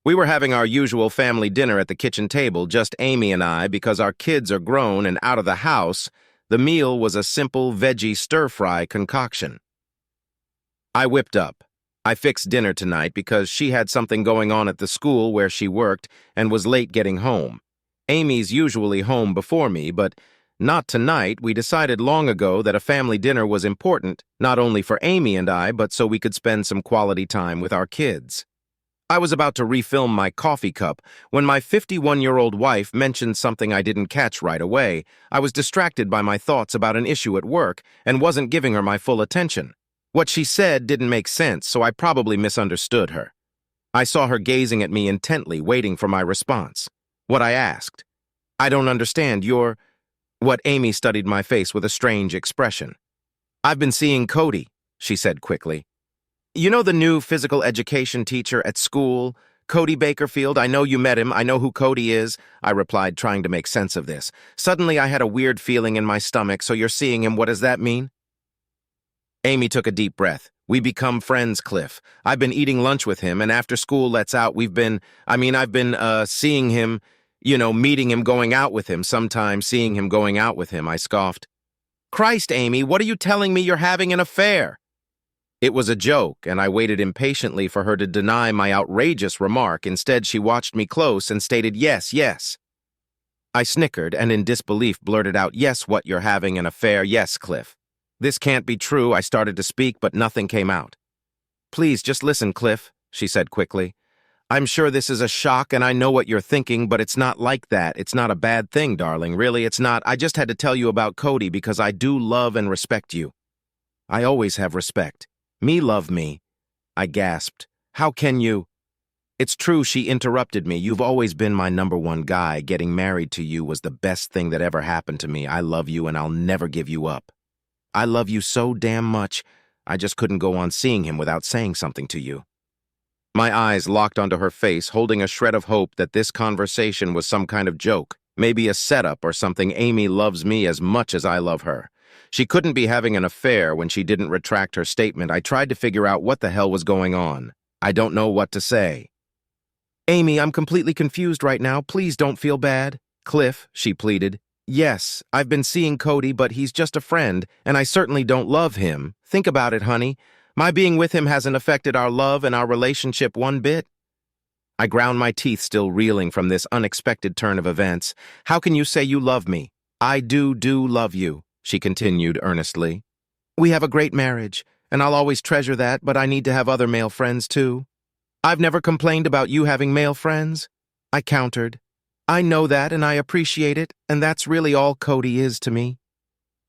We were having our usual family dinner at the kitchen table, just Amy and I, because our kids are grown and out of the house. The meal was a simple veggie stir-fry concoction. I whipped up. I fixed dinner tonight because she had something going on at the school where she worked and was late getting home. Amy's usually home before me, but not tonight. We decided long ago that a family dinner was important, not only for Amy and I, but so we could spend some quality time with our kids. I was about to refill my coffee cup when my 51-year-old wife mentioned something I didn't catch right away. I was distracted by my thoughts about an issue at work and wasn't giving her my full attention. What she said didn't make sense, so I probably misunderstood her. I saw her gazing at me intently, waiting for my response. What I asked. "I don't understand, you're—" What Amy studied my face with a strange expression. "I've been seeing Cody," she said quickly. "You know the new physical education teacher at school, Cody Bakerfield? I know you met him. I know who Cody is," I replied, trying to make sense of this. Suddenly, I had a weird feeling in my stomach. "So you're seeing him. What does that mean?" Amy took a deep breath. "We become friends, Cliff. I've been eating lunch with him, and after school lets out, I've been seeing him, meeting him, going out with him, sometimes seeing him going out with him," I scoffed. "Christ, Amy, what are you telling me? You're having an affair?" It was a joke, and I waited impatiently for her to deny my outrageous remark. Instead, she watched me close and stated, "Yes, yes." I snickered and in disbelief blurted out, "Yes, what, you're having an affair? Yes, Cliff." "This can't be true." I started to speak, but nothing came out. "Please, just listen, Cliff," she said quickly. "I'm sure this is a shock, and I know what you're thinking, but it's not like that. It's not a bad thing, darling. Really, it's not. I just had to tell you about Cody because I do love and respect you. I always have respect. Me love me." I gasped. "How can you—" "It's true," she interrupted me. "You've always been my #1 guy. Getting married to you was the best thing that ever happened to me. I love you and I'll never give you up. I love you so damn much. I just couldn't go on seeing him without saying something to you." My eyes locked onto her face, holding a shred of hope that this conversation was some kind of joke, maybe a setup or something. Amy loves me as much as I love her. She couldn't be having an affair when she didn't retract her statement. I tried to figure out what the hell was going on. I don't know what to say. "Amy, I'm completely confused right now. Please don't feel bad." "Cliff," she pleaded. "Yes, I've been seeing Cody, but he's just a friend, and I certainly don't love him. Think about it, honey. My being with him hasn't affected our love and our relationship one bit." I ground my teeth, still reeling from this unexpected turn of events. "How can you say you love me?" "I do love you," she continued earnestly. "We have a great marriage, and I'll always treasure that, but I need to have other male friends too." "I've never complained about you having male friends," I countered. "I know that, and I appreciate it, and that's really all Cody is to me.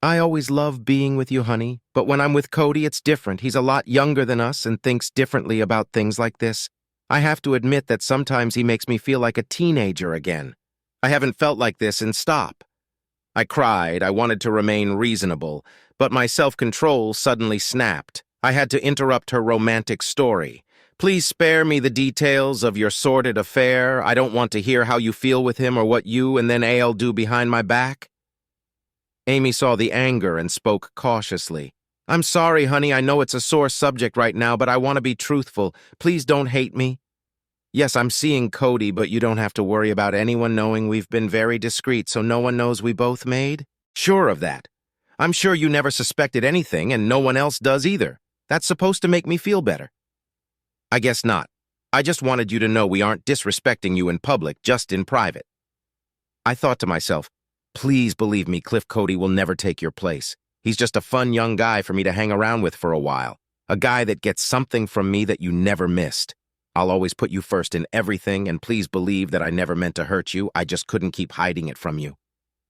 I always love being with you, honey, but when I'm with Cody, it's different. He's a lot younger than us and thinks differently about things like this. I have to admit that sometimes he makes me feel like a teenager again. I haven't felt like this in stop." I cried. I wanted to remain reasonable, but my self-control suddenly snapped. I had to interrupt her romantic story. "Please spare me the details of your sordid affair. I don't want to hear how you feel with him or what you and then Al do behind my back." Amy saw the anger and spoke cautiously. "I'm sorry, honey. I know it's a sore subject right now, but I want to be truthful. Please don't hate me. Yes, I'm seeing Cody, but you don't have to worry about anyone knowing. We've been very discreet, so no one knows we both made." "Sure of that. I'm sure you never suspected anything, and no one else does either. That's supposed to make me feel better." "I guess not. I just wanted you to know we aren't disrespecting you in public, just in private." I thought to myself, please believe me, Cliff, Cody will never take your place. He's just a fun young guy for me to hang around with for a while. A guy that gets something from me that you never missed. I'll always put you first in everything, and please believe that I never meant to hurt you. I just couldn't keep hiding it from you.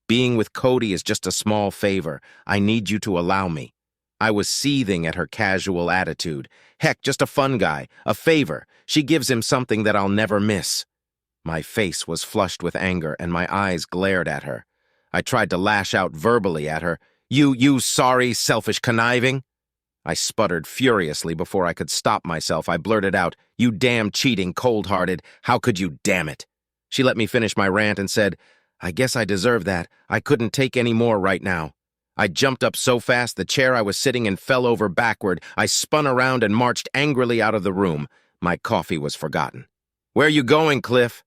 Being with Cody is just a small favor. I need you to allow me. I was seething at her casual attitude. Heck, just a fun guy. A favor. She gives him something that I'll never miss. My face was flushed with anger, and my eyes glared at her. I tried to lash out verbally at her. You sorry, selfish conniving." I sputtered furiously before I could stop myself. I blurted out, "You damn cheating, cold-hearted. How could you, damn it?" She let me finish my rant and said, "I guess I deserve that. I couldn't take any more right now." I jumped up so fast the chair I was sitting in fell over backward. I spun around and marched angrily out of the room. My coffee was forgotten. Where are you going, Cliff?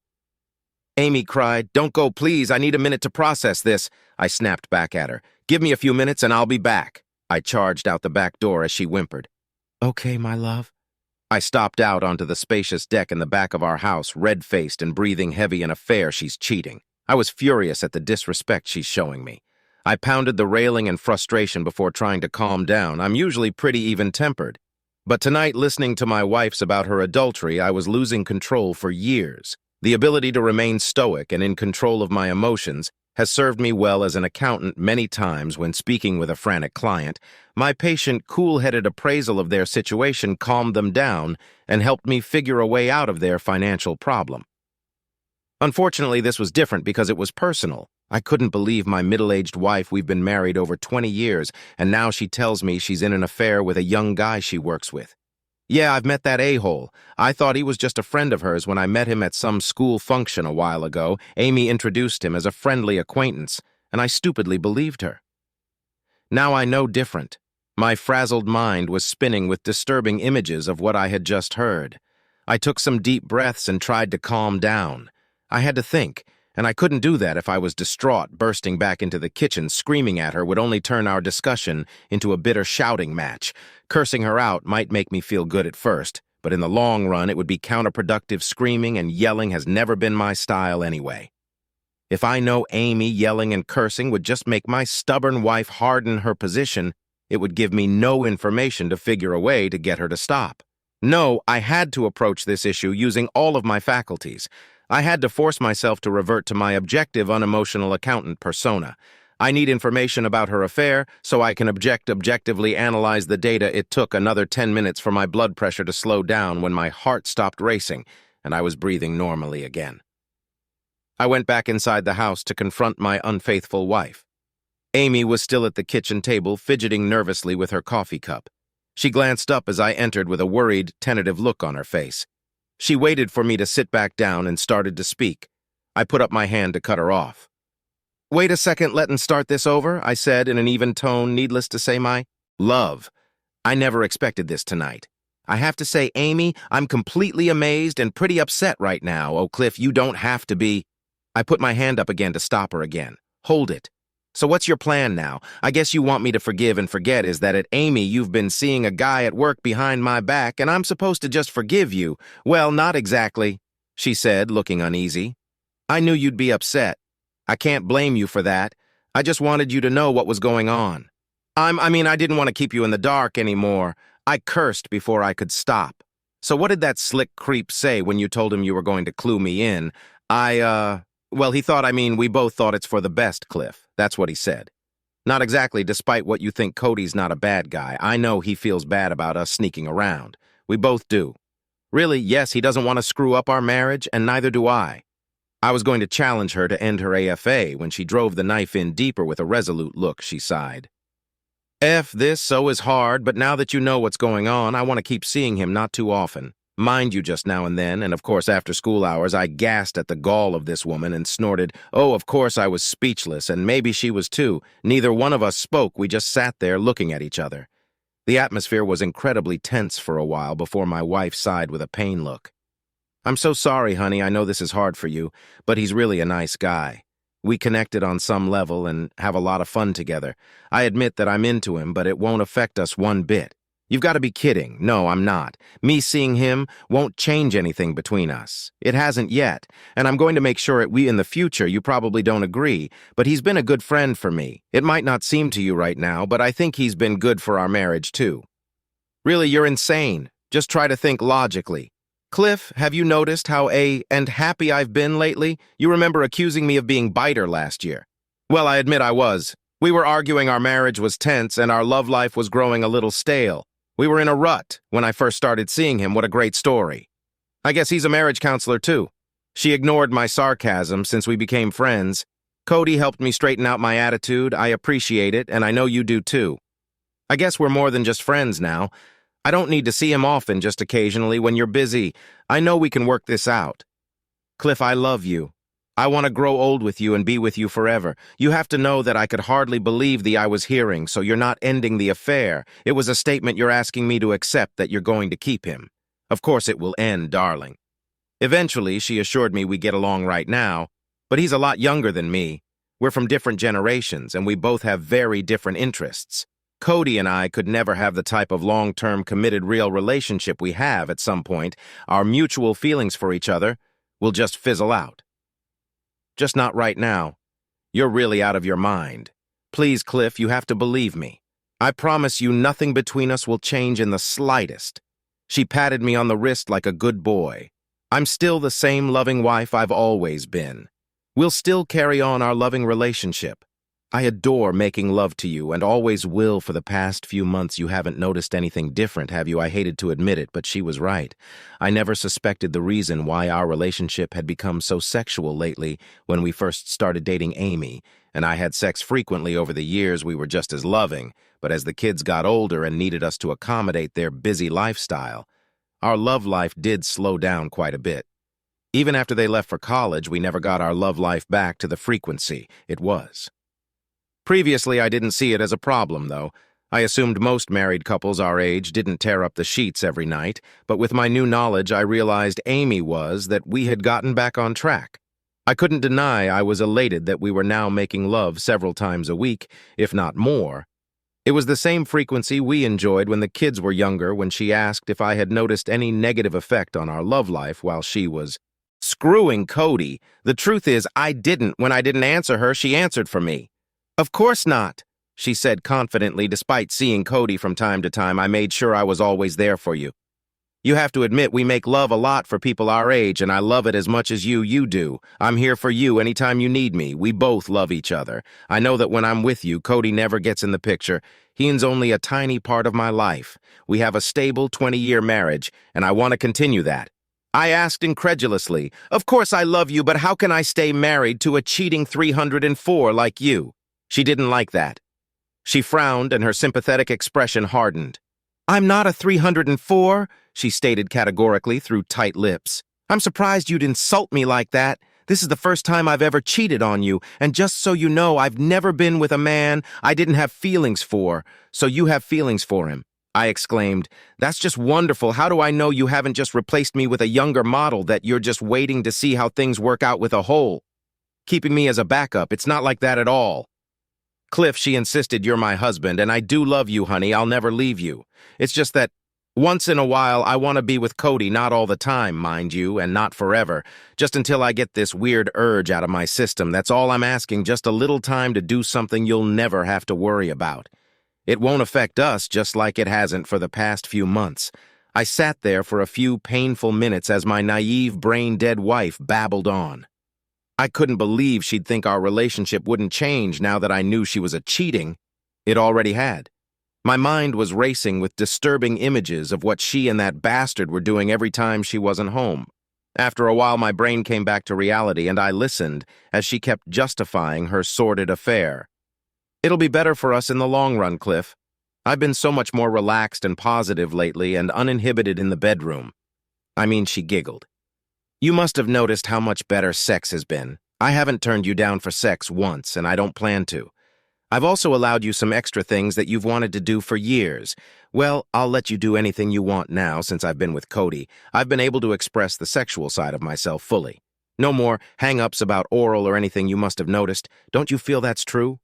Amy cried. Don't go, please. I need a minute to process this. I snapped back at her. Give me a few minutes and I'll be back. I charged out the back door as she whimpered. Okay, my love. I stopped out onto the spacious deck in the back of our house, red-faced and breathing heavy in a fair she's cheating. I was furious at the disrespect she's showing me. I pounded the railing in frustration before trying to calm down. I'm usually pretty even-tempered. But tonight, listening to my wife's about her adultery, I was losing control for years. The ability to remain stoic and in control of my emotions has served me well as an accountant many times when speaking with a frantic client. My patient, cool-headed appraisal of their situation calmed them down and helped me figure a way out of their financial problem. Unfortunately, this was different because it was personal. I couldn't believe my middle-aged wife, we've been married over 20 years, and now she tells me she's in an affair with a young guy she works with. Yeah, I've met that a-hole. I thought he was just a friend of hers when I met him at some school function a while ago. Amy introduced him as a friendly acquaintance, and I stupidly believed her. Now I know different. My frazzled mind was spinning with disturbing images of what I had just heard. I took some deep breaths and tried to calm down. I had to think, and I couldn't do that if I was distraught. Bursting back into the kitchen, screaming at her would only turn our discussion into a bitter shouting match. Cursing her out might make me feel good at first, but in the long run it would be counterproductive. Screaming and yelling has never been my style anyway. If I know Amy yelling and cursing would just make my stubborn wife harden her position, it would give me no information to figure a way to get her to stop. No, I had to approach this issue using all of my faculties. I had to force myself to revert to my objective, unemotional accountant persona. I need information about her affair so I can objectively analyze the data. It took another 10 minutes for my blood pressure to slow down when my heart stopped racing and I was breathing normally again. I went back inside the house to confront my unfaithful wife. Amy was still at the kitchen table, fidgeting nervously with her coffee cup. She glanced up as I entered with a worried, tentative look on her face. She waited for me to sit back down and started to speak. I put up my hand to cut her off. Wait a second, let's start this over, I said in an even tone, needless to say, my love. I never expected this tonight. I have to say, Amy, I'm completely amazed and pretty upset right now. Oh, Cliff, you don't have to be. I put my hand up again to stop her again. Hold it. So what's your plan now? I guess you want me to forgive and forget. Is that it, Amy? You've been seeing a guy at work behind my back, and I'm supposed to just forgive you. Well, not exactly, she said, looking uneasy. I knew you'd be upset. I can't blame you for that. I just wanted you to know what was going on. I didn't want to keep you in the dark anymore. I cursed before I could stop. So what did that slick creep say when you told him you were going to clue me in? Well, he thought, we both thought it's for the best, Cliff. That's what he said. Not exactly, despite what you think. Cody's not a bad guy. I know he feels bad about us sneaking around. We both do. Really, yes, he doesn't want to screw up our marriage, and neither do I. I was going to challenge her to end her AFA when she drove the knife in deeper with a resolute look. She sighed. This so is hard, but now that you know what's going on, I want to keep seeing him not too often. Mind you, just now and then, and of course after school hours. I gasped at the gall of this woman and snorted. Oh, of course I was speechless, and maybe she was too. Neither one of us spoke. We just sat there looking at each other. The atmosphere was incredibly tense for a while before my wife sighed with a pain look. I'm so sorry, honey. I know this is hard for you, but he's really a nice guy. We connected on some level and have a lot of fun together. I admit that I'm into him, but it won't affect us one bit. You've got to be kidding. No, I'm not. Me seeing him won't change anything between us. It hasn't yet, and I'm going to make sure in the future. You probably don't agree, but he's been a good friend for me. It might not seem to you right now, but I think he's been good for our marriage too. Really, you're insane. Just try to think logically. Cliff, have you noticed how happy I've been lately? You remember accusing me of being bitter last year. Well, I admit I was. We were arguing, our marriage was tense, and our love life was growing a little stale. We were in a rut when I first started seeing him. What a great story. I guess he's a marriage counselor too. She ignored my sarcasm since we became friends. Cody helped me straighten out my attitude. I appreciate it, and I know you do too. I guess we're more than just friends now. I don't need to see him often, just occasionally when you're busy. I know we can work this out. Cliff, I love you. I want to grow old with you and be with you forever. You have to know that I could hardly believe I was hearing, so you're not ending the affair. It was a statement you're asking me to accept that you're going to keep him. Of course it will end, darling. Eventually, she assured me we get along right now, but he's a lot younger than me. We're from different generations, and we both have very different interests. Cody and I could never have the type of long-term committed real relationship we have at some point. Our mutual feelings for each other will just fizzle out. Just not right now. You're really out of your mind. Please, Cliff, you have to believe me. I promise you nothing between us will change in the slightest. She patted me on the wrist like a good boy. I'm still the same loving wife I've always been. We'll still carry on our loving relationship. I adore making love to you and always will. For the past few months you haven't noticed anything different, have you? I hated to admit it, but she was right. I never suspected the reason why our relationship had become so sexual lately. When we first started dating Amy, and I had sex frequently over the years, we were just as loving. But as the kids got older and needed us to accommodate their busy lifestyle, our love life did slow down quite a bit. Even after they left for college, we never got our love life back to the frequency it was. Previously, I didn't see it as a problem, though. I assumed most married couples our age didn't tear up the sheets every night, but with my new knowledge, I realized Amy was that we had gotten back on track. I couldn't deny I was elated that we were now making love several times a week, if not more. It was the same frequency we enjoyed when the kids were younger. When she asked if I had noticed any negative effect on our love life while she was screwing Cody, the truth is I didn't. When I didn't answer her, she answered for me. Of course not, she said confidently. Despite seeing Cody from time to time, I made sure I was always there for you. You have to admit we make love a lot for people our age, and I love it as much as you do. I'm here for you anytime you need me. We both love each other. I know that when I'm with you, Cody never gets in the picture. He's only a tiny part of my life. We have a stable 20-year marriage, and I want to continue that. I asked incredulously, of course I love you, but how can I stay married to a cheating 304 like you? She didn't like that. She frowned, and her sympathetic expression hardened. I'm not a 304, she stated categorically through tight lips. I'm surprised you'd insult me like that. This is the first time I've ever cheated on you, and just so you know, I've never been with a man I didn't have feelings for, so you have feelings for him. I exclaimed, that's just wonderful. How do I know you haven't just replaced me with a younger model, that you're just waiting to see how things work out with a whole? Keeping me as a backup, it's not like that at all. Cliff, she insisted, you're my husband, and I do love you, honey. I'll never leave you. It's just that once in a while I want to be with Cody, not all the time, mind you, and not forever, just until I get this weird urge out of my system. That's all I'm asking, just a little time to do something you'll never have to worry about. It won't affect us, just like it hasn't for the past few months. I sat there for a few painful minutes as my naive, brain-dead wife babbled on. I couldn't believe she'd think our relationship wouldn't change now that I knew she was a cheating. It already had. My mind was racing with disturbing images of what she and that bastard were doing every time she wasn't home. After a while, my brain came back to reality, and I listened as she kept justifying her sordid affair. It'll be better for us in the long run, Cliff. I've been so much more relaxed and positive lately and uninhibited in the bedroom. She giggled. You must have noticed how much better sex has been. I haven't turned you down for sex once, and I don't plan to. I've also allowed you some extra things that you've wanted to do for years. Well, I'll let you do anything you want now since I've been with Cody. I've been able to express the sexual side of myself fully. No more hang-ups about oral or anything you must have noticed. Don't you feel that's true?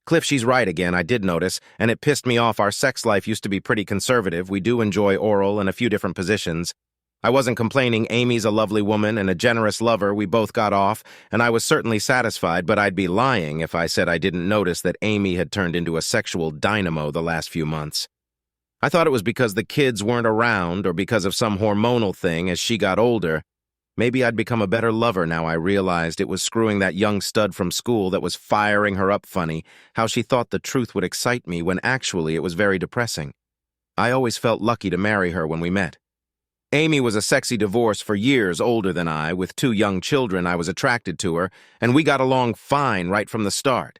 Cliff, she's right again. I did notice, and it pissed me off. Our sex life used to be pretty conservative. We do enjoy oral in a few different positions. I wasn't complaining. Amy's a lovely woman and a generous lover. We both got off, and I was certainly satisfied, but I'd be lying if I said I didn't notice that Amy had turned into a sexual dynamo the last few months. I thought it was because the kids weren't around or because of some hormonal thing as she got older. Maybe I'd become a better lover now. I realized it was screwing that young stud from school that was firing her up funny, how she thought the truth would excite me when actually it was very depressing. I always felt lucky to marry her when we met. Amy was a sexy divorce for years older than I, with 2 young children. I was attracted to her, and we got along fine right from the start.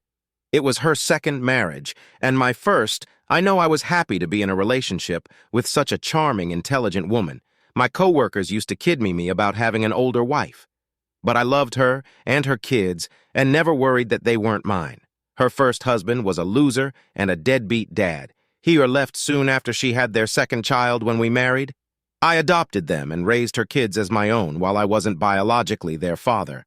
It was her second marriage, and my first. I know I was happy to be in a relationship with such a charming, intelligent woman. My coworkers used to kid me about having an older wife. But I loved her and her kids and never worried that they weren't mine. Her first husband was a loser and a deadbeat dad. He left soon after she had their second child when we married. I adopted them and raised her kids as my own while I wasn't biologically their father.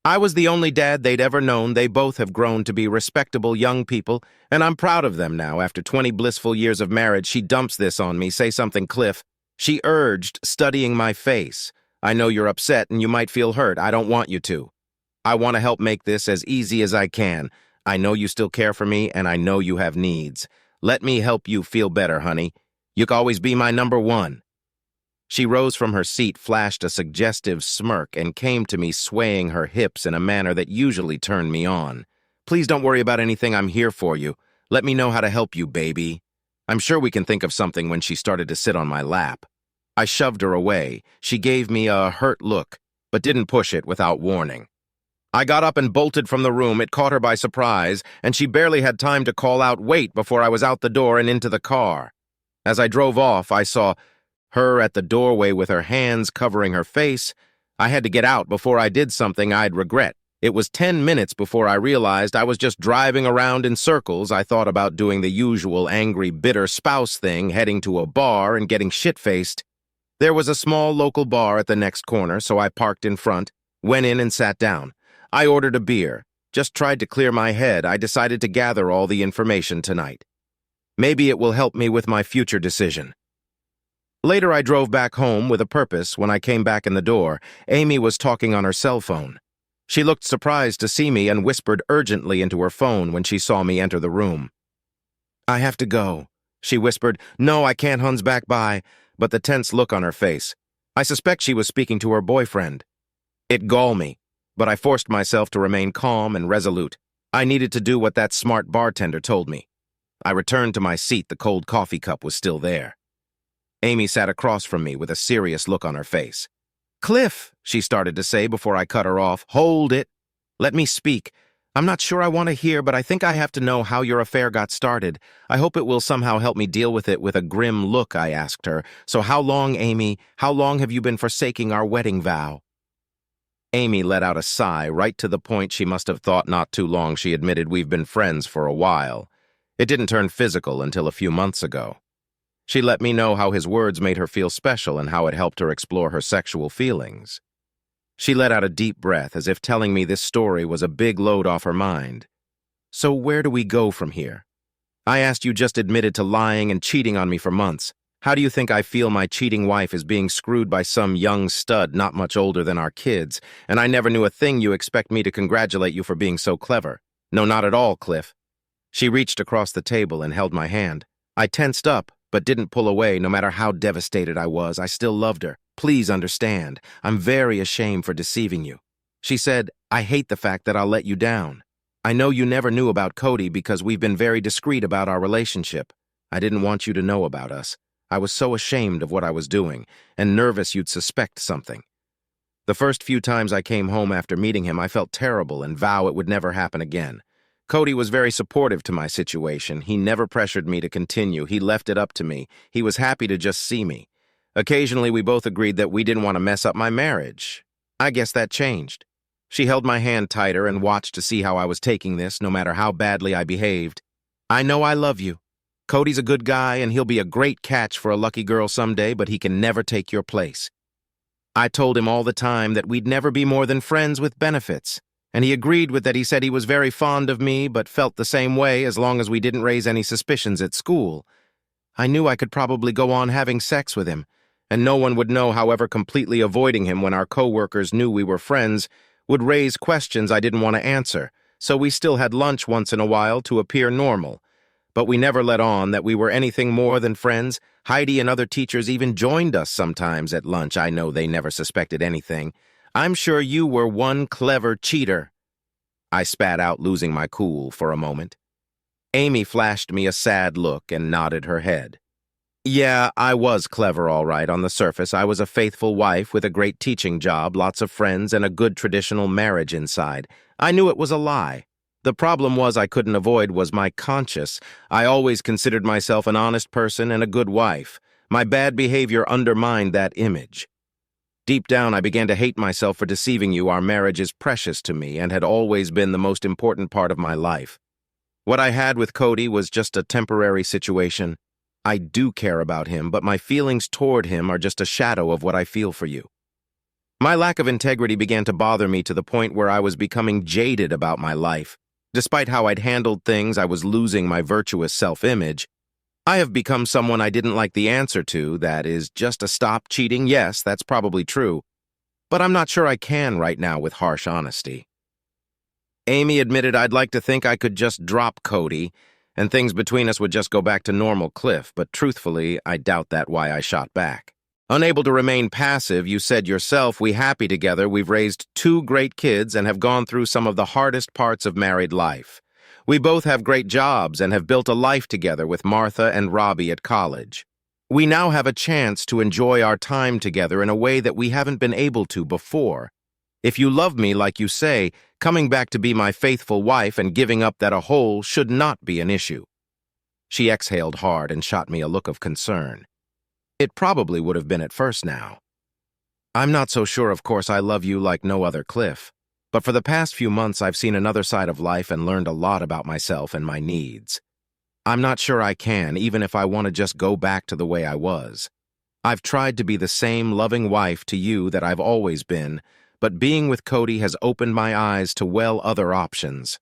I was the only dad they'd ever known. They both have grown to be respectable young people, and I'm proud of them now. After 20 blissful years of marriage, she dumps this on me. Say something, Cliff. She urged, studying my face. I know you're upset and you might feel hurt. I don't want you to. I want to help make this as easy as I can. I know you still care for me, and I know you have needs. Let me help you feel better, honey. You can always be my number one. She rose from her seat, flashed a suggestive smirk, and came to me swaying her hips in a manner that usually turned me on. Please don't worry about anything. I'm here for you. Let me know how to help you, baby. I'm sure we can think of something when she started to sit on my lap. I shoved her away. She gave me a hurt look, but didn't push it without warning. I got up and bolted from the room. It caught her by surprise, and she barely had time to call out, "Wait," before I was out the door and into the car. As I drove off, I saw her at the doorway with her hands covering her face. I had to get out before I did something I'd regret. It was 10 minutes before I realized I was just driving around in circles. I thought about doing the usual angry, bitter spouse thing, heading to a bar and getting shit-faced. There was a small local bar at the next corner, so I parked in front, went in and sat down. I ordered a beer. Just tried to clear my head. I decided to gather all the information tonight. Maybe it will help me with my future decision. Later, I drove back home with a purpose. When I came back in the door, Amy was talking on her cell phone. She looked surprised to see me and whispered urgently into her phone when she saw me enter the room. "I have to go," she whispered. "No, I can't, Huns, back by," but the tense look on her face. I suspect she was speaking to her boyfriend. It galled me, but I forced myself to remain calm and resolute. I needed to do what that smart bartender told me. I returned to my seat. The cold coffee cup was still there. Amy sat across from me with a serious look on her face. "Cliff," she started to say before I cut her off. "Hold it. Let me speak. I'm not sure I want to hear, but I think I have to know how your affair got started. I hope it will somehow help me deal with it." With a grim look, I asked her, "So how long, Amy, how long have you been forsaking our wedding vow?" Amy let out a sigh, right to the point. She must have thought not too long. She admitted, "We've been friends for a while. It didn't turn physical until a few months ago." She let me know how his words made her feel special and how it helped her explore her sexual feelings. She let out a deep breath, as if telling me this story was a big load off her mind. "So where do we go from here? I asked, you just admitted to lying and cheating on me for months. How do you think I feel? My cheating wife is being screwed by some young stud not much older than our kids, and I never knew a thing. You expect me to congratulate you for being so clever? No, not at all, Cliff." She reached across the table and held my hand. I tensed up, but didn't pull away. No matter how devastated I was, I still loved her. "Please understand, I'm very ashamed for deceiving you." She said, "I hate the fact that I'll let you down. I know you never knew about Cody because we've been very discreet about our relationship. I didn't want you to know about us. I was so ashamed of what I was doing and nervous you'd suspect something. The first few times I came home after meeting him, I felt terrible and vow it would never happen again. Cody was very supportive to my situation. He never pressured me to continue. He left it up to me. He was happy to just see me. Occasionally, we both agreed that we didn't want to mess up my marriage. I guess that changed." She held my hand tighter and watched to see how I was taking this, no matter how badly I behaved. "I know I love you. Cody's a good guy, and he'll be a great catch for a lucky girl someday, but he can never take your place. I told him all the time that we'd never be more than friends with benefits. And he agreed with that. He said he was very fond of me, but felt the same way as long as we didn't raise any suspicions at school. I knew I could probably go on having sex with him, and no one would know. However, completely avoiding him when our coworkers knew we were friends would raise questions I didn't want to answer, so we still had lunch once in a while to appear normal. But we never let on that we were anything more than friends. Heidi and other teachers even joined us sometimes at lunch. I know they never suspected anything. I'm sure you were one clever cheater." I spat out, losing my cool for a moment. Amy flashed me a sad look and nodded her head. "Yeah, I was clever all right on the surface. I was a faithful wife with a great teaching job, lots of friends, and a good traditional marriage inside. I knew it was a lie. The problem I couldn't avoid was my conscience. I always considered myself an honest person and a good wife. My bad behavior undermined that image. Deep down, I began to hate myself for deceiving you. Our marriage is precious to me and had always been the most important part of my life. What I had with Cody was just a temporary situation. I do care about him, but my feelings toward him are just a shadow of what I feel for you. My lack of integrity began to bother me to the point where I was becoming jaded about my life. Despite how I'd handled things, I was losing my virtuous self-image. I have become someone I didn't like the answer to, that is, just to stop cheating. Yes, that's probably true. But I'm not sure I can right now with harsh honesty. Amy admitted I'd like to think I could just drop Cody, and things between us would just go back to normal Cliff, but truthfully, I doubt that why I shot back. Unable to remain passive, you said yourself, we happy together, we've raised 2 great kids and have gone through some of the hardest parts of married life. We both have great jobs and have built a life together with Martha and Robbie at college. We now have a chance to enjoy our time together in a way that we haven't been able to before. If you love me like you say, coming back to be my faithful wife and giving up that a whole should not be an issue. She exhaled hard and shot me a look of concern. It probably would have been at first now. I'm not so sure, of course, I love you like no other Cliff. But for the past few months, I've seen another side of life and learned a lot about myself and my needs. I'm not sure I can, even if I want to just go back to the way I was. I've tried to be the same loving wife to you that I've always been, but being with Cody has opened my eyes to other options.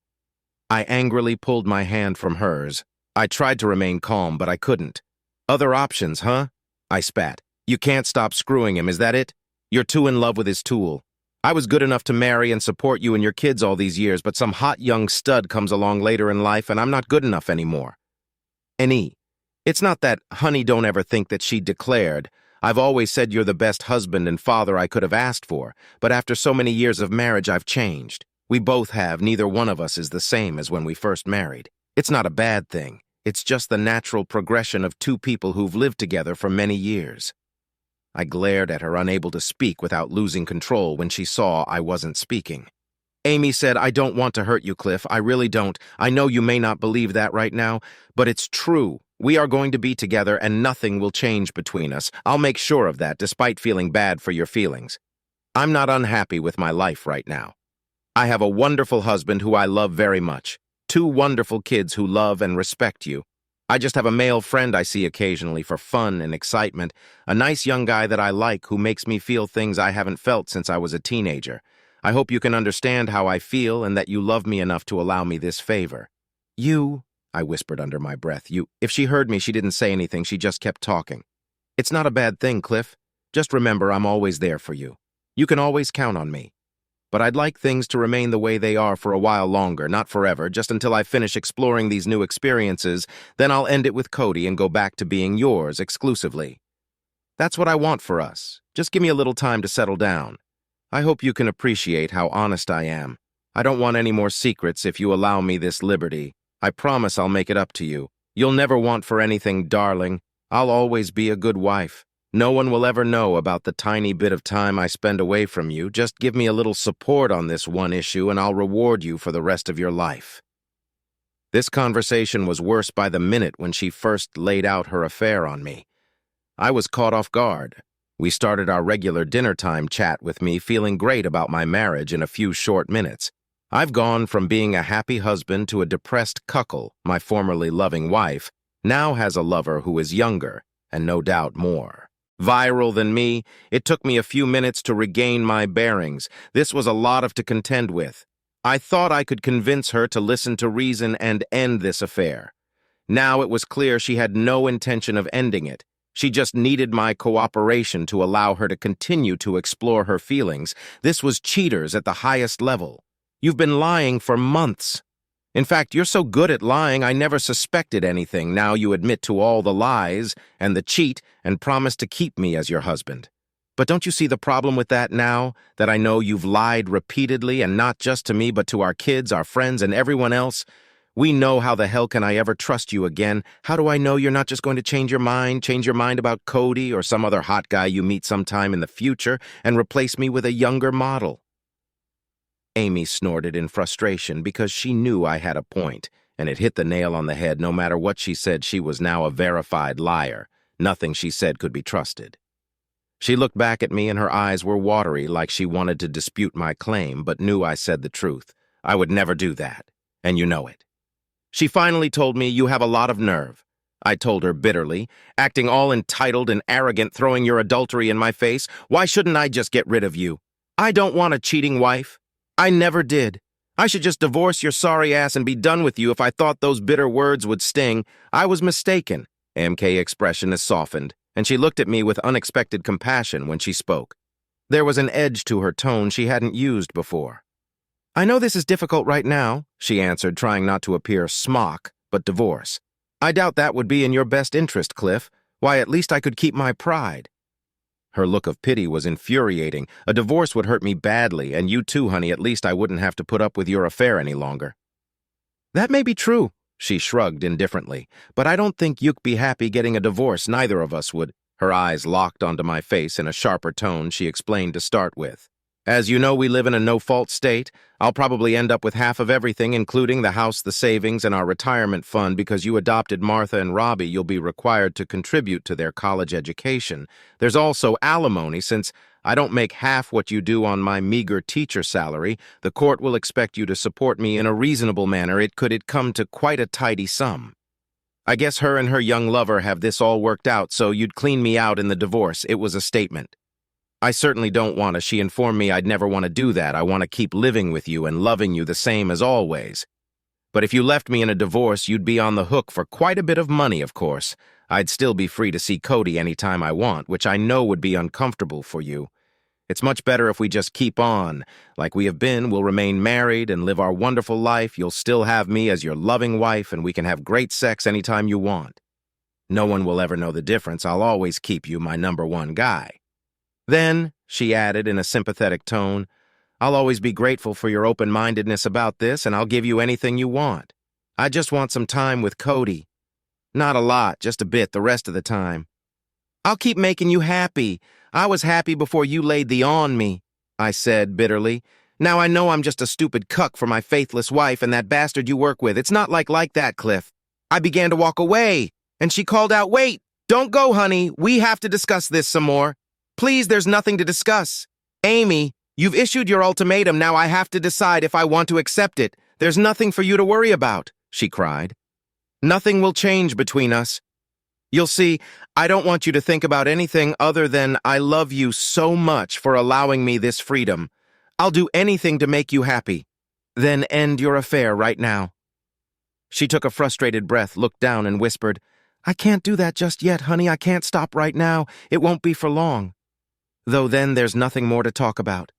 I angrily pulled my hand from hers. I tried to remain calm, but I couldn't. Other options, huh? I spat. You can't stop screwing him, is that it? You're too in love with his tool. I was good enough to marry and support you and your kids all these years, but some hot young stud comes along later in life and I'm not good enough anymore. N.E. It's not that honey don't ever think that she declared. I've always said you're the best husband and father I could have asked for, but after so many years of marriage I've changed. We both have, neither one of us is the same as when we first married. It's not a bad thing. It's just the natural progression of 2 people who've lived together for many years. I glared at her, unable to speak without losing control when she saw I wasn't speaking. Amy said, I don't want to hurt you, Cliff. I really don't. I know you may not believe that right now, but it's true. We are going to be together and nothing will change between us. I'll make sure of that, despite feeling bad for your feelings. I'm not unhappy with my life right now. I have a wonderful husband who I love very much. 2 wonderful kids who love and respect you. I just have a male friend I see occasionally for fun and excitement, a nice young guy that I like who makes me feel things I haven't felt since I was a teenager. I hope you can understand how I feel and that you love me enough to allow me this favor. You, I whispered under my breath, you. If she heard me, she didn't say anything, she just kept talking. It's not a bad thing, Cliff. Just remember I'm always there for you. You can always count on me. But I'd like things to remain the way they are for a while longer, not forever, just until I finish exploring these new experiences, then I'll end it with Cody and go back to being yours exclusively. That's what I want for us. Just give me a little time to settle down. I hope you can appreciate how honest I am. I don't want any more secrets if you allow me this liberty. I promise I'll make it up to you. You'll never want for anything, darling. I'll always be a good wife. No one will ever know about the tiny bit of time I spend away from you. Just give me a little support on this one issue and I'll reward you for the rest of your life. This conversation was worse by the minute when she first laid out her affair on me. I was caught off guard. We started our regular dinner time chat with me feeling great about my marriage in a few short minutes. I've gone from being a happy husband to a depressed cuckold. My formerly loving wife now has a lover who is younger and no doubt more viral than me. It took me a few minutes to regain my bearings. This was a lot to contend with. I thought I could convince her to listen to reason and end this affair. Now it was clear she had no intention of ending it. She just needed my cooperation to allow her to continue to explore her feelings. This was cheaters at the highest level. You've been lying for months. In fact, you're so good at lying, I never suspected anything. Now you admit to all the lies and the cheat and promise to keep me as your husband. But don't you see the problem with that now, that I know you've lied repeatedly and not just to me but to our kids, our friends, and everyone else? We know how the hell can I ever trust you again? How do I know you're not just going to change your mind about Cody or some other hot guy you meet sometime in the future and replace me with a younger model? Amy snorted in frustration because she knew I had a point, and it hit the nail on the head. No matter what she said, she was now a verified liar. Nothing she said could be trusted. She looked back at me and her eyes were watery like she wanted to dispute my claim, but knew I said the truth. I would never do that, and you know it. She finally told me, you have a lot of nerve. I told her bitterly, acting all entitled and arrogant, throwing your adultery in my face. Why shouldn't I just get rid of you? I don't want a cheating wife. I never did. I should just divorce your sorry ass and be done with you if I thought those bitter words would sting. I was mistaken. AMK expression is softened, and she looked at me with unexpected compassion when she spoke. There was an edge to her tone she hadn't used before. I know this is difficult right now, she answered, trying not to appear smock, but divorce. I doubt that would be in your best interest, Cliff. Why, at least I could keep my pride. Her look of pity was infuriating. A divorce would hurt me badly, and you too, honey. At least I wouldn't have to put up with your affair any longer. That may be true, she shrugged indifferently, but I don't think you'd be happy getting a divorce. Neither of us would. Her eyes locked onto my face in a sharper tone she explained to start with. As you know, we live in a no-fault state. I'll probably end up with half of everything, including the house, the savings, and our retirement fund. Because you adopted Martha and Robbie, you'll be required to contribute to their college education. There's also alimony. Since I don't make half what you do on my meager teacher salary, the court will expect you to support me in a reasonable manner. It could come to quite a tidy sum. I guess her and her young lover have this all worked out, so you'd clean me out in the divorce. It was a statement. I certainly don't want to. She informed me I'd never want to do that. I want to keep living with you and loving you the same as always. But if you left me in a divorce, you'd be on the hook for quite a bit of money, of course. I'd still be free to see Cody anytime I want, which I know would be uncomfortable for you. It's much better if we just keep on. Like we have been, we'll remain married and live our wonderful life. You'll still have me as your loving wife, and we can have great sex anytime you want. No one will ever know the difference. I'll always keep you my #1 guy. Then, she added in a sympathetic tone, I'll always be grateful for your open-mindedness about this, and I'll give you anything you want. I just want some time with Cody. Not a lot, just a bit the rest of the time. I'll keep making you happy. I was happy before you laid the on me, I said bitterly. Now I know I'm just a stupid cuck for my faithless wife and that bastard you work with. It's not like that, Cliff. I began to walk away, and she called out, Wait, don't go, honey. We have to discuss this some more. Please, there's nothing to discuss. Amy, you've issued your ultimatum. Now I have to decide if I want to accept it. There's nothing for you to worry about, she cried. Nothing will change between us. You'll see, I don't want you to think about anything other than I love you so much for allowing me this freedom. I'll do anything to make you happy. Then end your affair right now. She took a frustrated breath, looked down, and whispered, I can't do that just yet, honey. I can't stop right now. It won't be for long. Though then there's nothing more to talk about.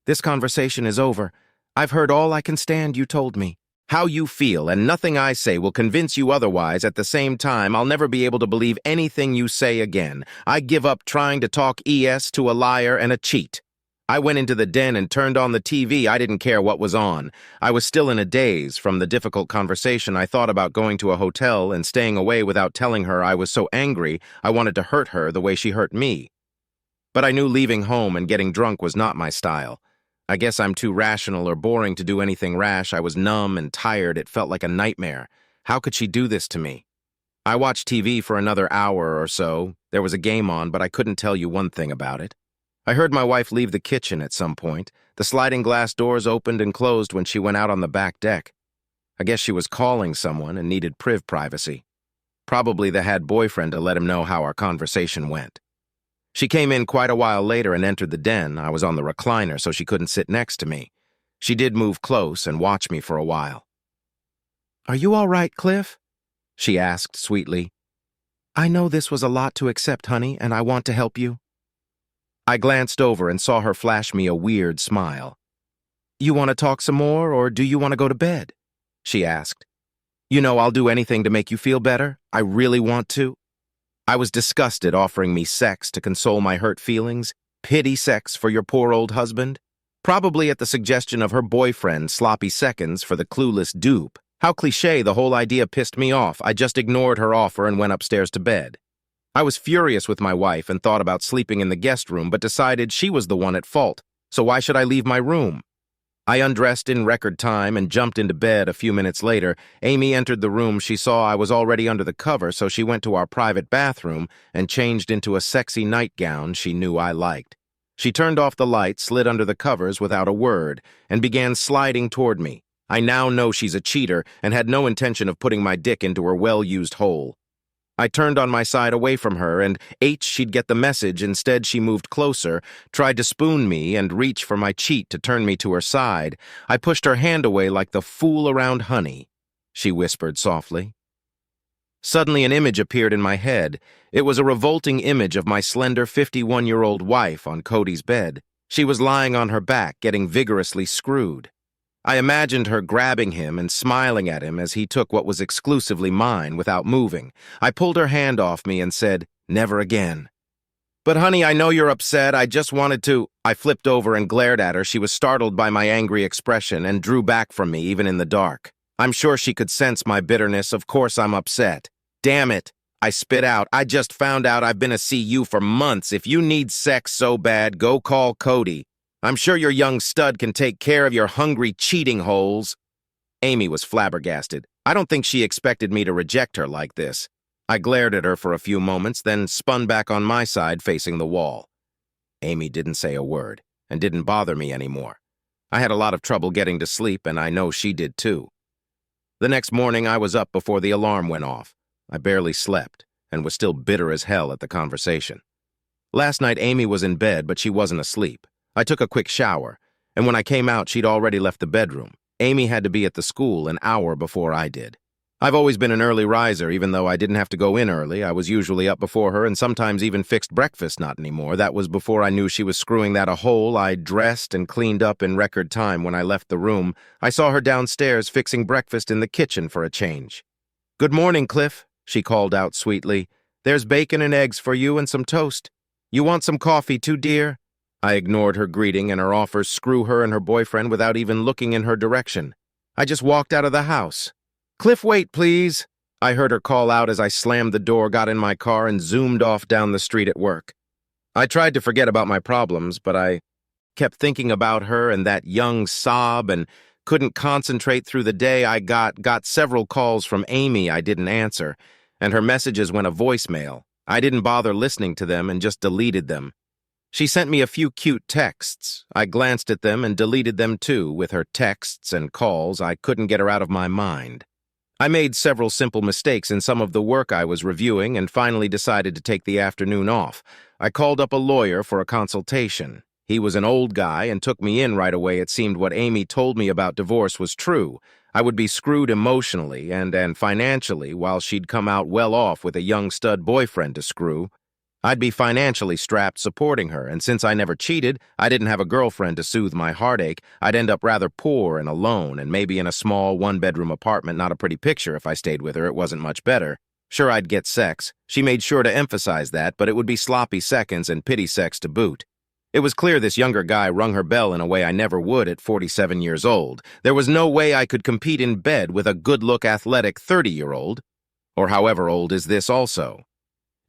This conversation is over. I've heard all I can stand. You told me. How you feel, and nothing I say will convince you otherwise. At the same time, I'll never be able to believe anything you say again. I give up trying to talk ES to a liar and a cheat. I went into the den and turned on the TV. I didn't care what was on. I was still in a daze from the difficult conversation. I thought about going to a hotel and staying away without telling her. I was so angry, I wanted to hurt her the way she hurt me. But I knew leaving home and getting drunk was not my style. I guess I'm too rational or boring to do anything rash. I was numb and tired. It felt like a nightmare. How could she do this to me? I watched TV for another hour or so. There was a game on, but I couldn't tell you one thing about it. I heard my wife leave the kitchen at some point. The sliding glass doors opened and closed when she went out on the back deck. I guess she was calling someone and needed privacy. Probably the had boyfriend to let him know how our conversation went. She came in quite a while later and entered the den. I was on the recliner, so she couldn't sit next to me. She did move close and watch me for a while. Are you all right, Cliff? She asked sweetly. I know this was a lot to accept, honey, and I want to help you. I glanced over and saw her flash me a weird smile. You want to talk some more, or do you want to go to bed? She asked. You know, I'll do anything to make you feel better. I really want to. I was disgusted offering me sex to console my hurt feelings. Pity sex for your poor old husband? Probably at the suggestion of her boyfriend, Sloppy Seconds, for the clueless dupe. How cliché, the whole idea pissed me off. I just ignored her offer and went upstairs to bed. I was furious with my wife and thought about sleeping in the guest room, but decided she was the one at fault, so why should I leave my room? I undressed in record time and jumped into bed a few minutes later. Amy entered the room. She saw I was already under the cover, so she went to our private bathroom and changed into a sexy nightgown she knew I liked. She turned off the light, slid under the covers without a word, and began sliding toward me. I now know she's a cheater and had no intention of putting my dick into her well-used hole. I turned on my side away from her, and she'd get the message. Instead, she moved closer, tried to spoon me, and reach for my cheek to turn me to her side. I pushed her hand away like the fool around honey, she whispered softly. Suddenly, an image appeared in my head. It was a revolting image of my slender 51-year-old wife on Cody's bed. She was lying on her back, getting vigorously screwed. I imagined her grabbing him and smiling at him as he took what was exclusively mine without moving. I pulled her hand off me and said, "Never again." "But honey, I know you're upset. I just wanted to—" I flipped over and glared at her. She was startled by my angry expression and drew back from me, even in the dark. I'm sure she could sense my bitterness. Of course I'm upset. "Damn it," I spit out. "I just found out I've been a CU for months. If you need sex so bad, go call Cody. I'm sure your young stud can take care of your hungry cheating holes." Amy was flabbergasted. I don't think she expected me to reject her like this. I glared at her for a few moments, then spun back on my side facing the wall. Amy didn't say a word, and didn't bother me anymore. I had a lot of trouble getting to sleep, and I know she did too. The next morning, I was up before the alarm went off. I barely slept, and was still bitter as hell at the conversation. Last night, Amy was in bed, but she wasn't asleep. I took a quick shower, and when I came out, she'd already left the bedroom. Amy had to be at the school an hour before I did. I've always been an early riser, even though I didn't have to go in early. I was usually up before her and sometimes even fixed breakfast. Not anymore. That was before I knew she was screwing that a hole. I dressed and cleaned up in record time when I left the room. I saw her downstairs fixing breakfast in the kitchen for a change. "Good morning, Cliff," she called out sweetly. "There's bacon and eggs for you and some toast. You want some coffee too, dear?" I ignored her greeting and her offers screw her and her boyfriend without even looking in her direction. I just walked out of the house. "Cliff, wait, please," I heard her call out as I slammed the door, got in my car, and zoomed off down the street at work. I tried to forget about my problems, but I kept thinking about her and that young sob and couldn't concentrate through the day. I got several calls from Amy I didn't answer, and her messages went a voicemail. I didn't bother listening to them and just deleted them. She sent me a few cute texts. I glanced at them and deleted them too. With her texts and calls, I couldn't get her out of my mind. I made several simple mistakes in some of the work I was reviewing and finally decided to take the afternoon off. I called up a lawyer for a consultation. He was an old guy and took me in right away. It seemed what Amy told me about divorce was true. I would be screwed emotionally and financially while she'd come out well off with a young stud boyfriend to screw. I'd be financially strapped supporting her, and since I never cheated, I didn't have a girlfriend to soothe my heartache. I'd end up rather poor and alone, and maybe in a small one-bedroom apartment. Not a pretty picture if I stayed with her. It wasn't much better. Sure, I'd get sex. She made sure to emphasize that, but it would be sloppy seconds and pity sex to boot. It was clear this younger guy rung her bell in a way I never would at 47 years old. There was no way I could compete in bed with a good-look, athletic 30-year-old. Or however old is this also.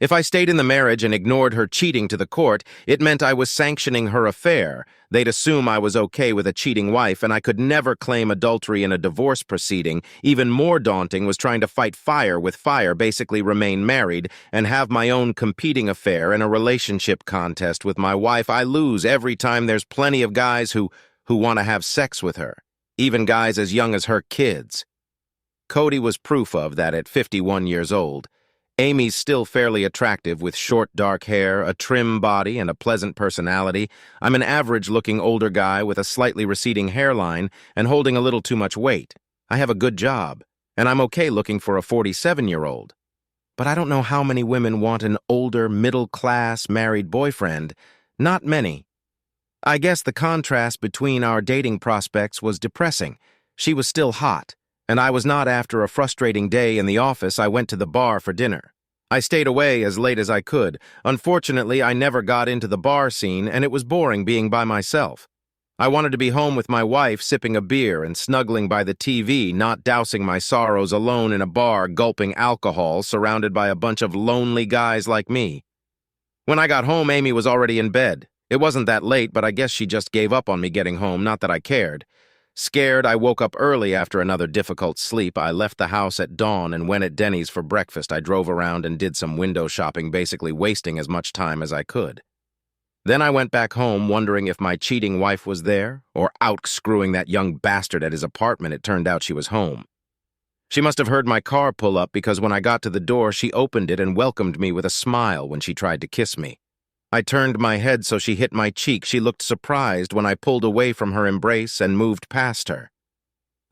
If I stayed in the marriage and ignored her cheating to the court, it meant I was sanctioning her affair. They'd assume I was okay with a cheating wife, and I could never claim adultery in a divorce proceeding. Even more daunting was trying to fight fire with fire, basically remain married, and have my own competing affair in a relationship contest with my wife. I lose every time. There's plenty of guys who want to have sex with her, even guys as young as her kids. Cody was proof of that at 51 years old. Amy's still fairly attractive with short, dark hair, a trim body, and a pleasant personality. I'm an average-looking older guy with a slightly receding hairline and holding a little too much weight. I have a good job, and I'm okay looking for a 47-year-old. But I don't know how many women want an older, middle-class, married boyfriend. Not many. I guess the contrast between our dating prospects was depressing. She was still hot, and I was not. After a frustrating day in the office, I went to the bar for dinner. I stayed away as late as I could. Unfortunately, I never got into the bar scene, and it was boring being by myself. I wanted to be home with my wife, sipping a beer and snuggling by the TV, not dousing my sorrows alone in a bar, gulping alcohol, surrounded by a bunch of lonely guys like me. When I got home, Amy was already in bed. It wasn't that late, but I guess she just gave up on me getting home, not that I cared. Scared, I woke up early after another difficult sleep. I left the house at dawn and went at Denny's for breakfast. I drove around and did some window shopping, basically wasting as much time as I could. Then I went back home wondering if my cheating wife was there, or out screwing that young bastard at his apartment. It turned out she was home. She must have heard my car pull up because when I got to the door, she opened it and welcomed me with a smile when she tried to kiss me. I turned my head so she hit my cheek. She looked surprised when I pulled away from her embrace and moved past her.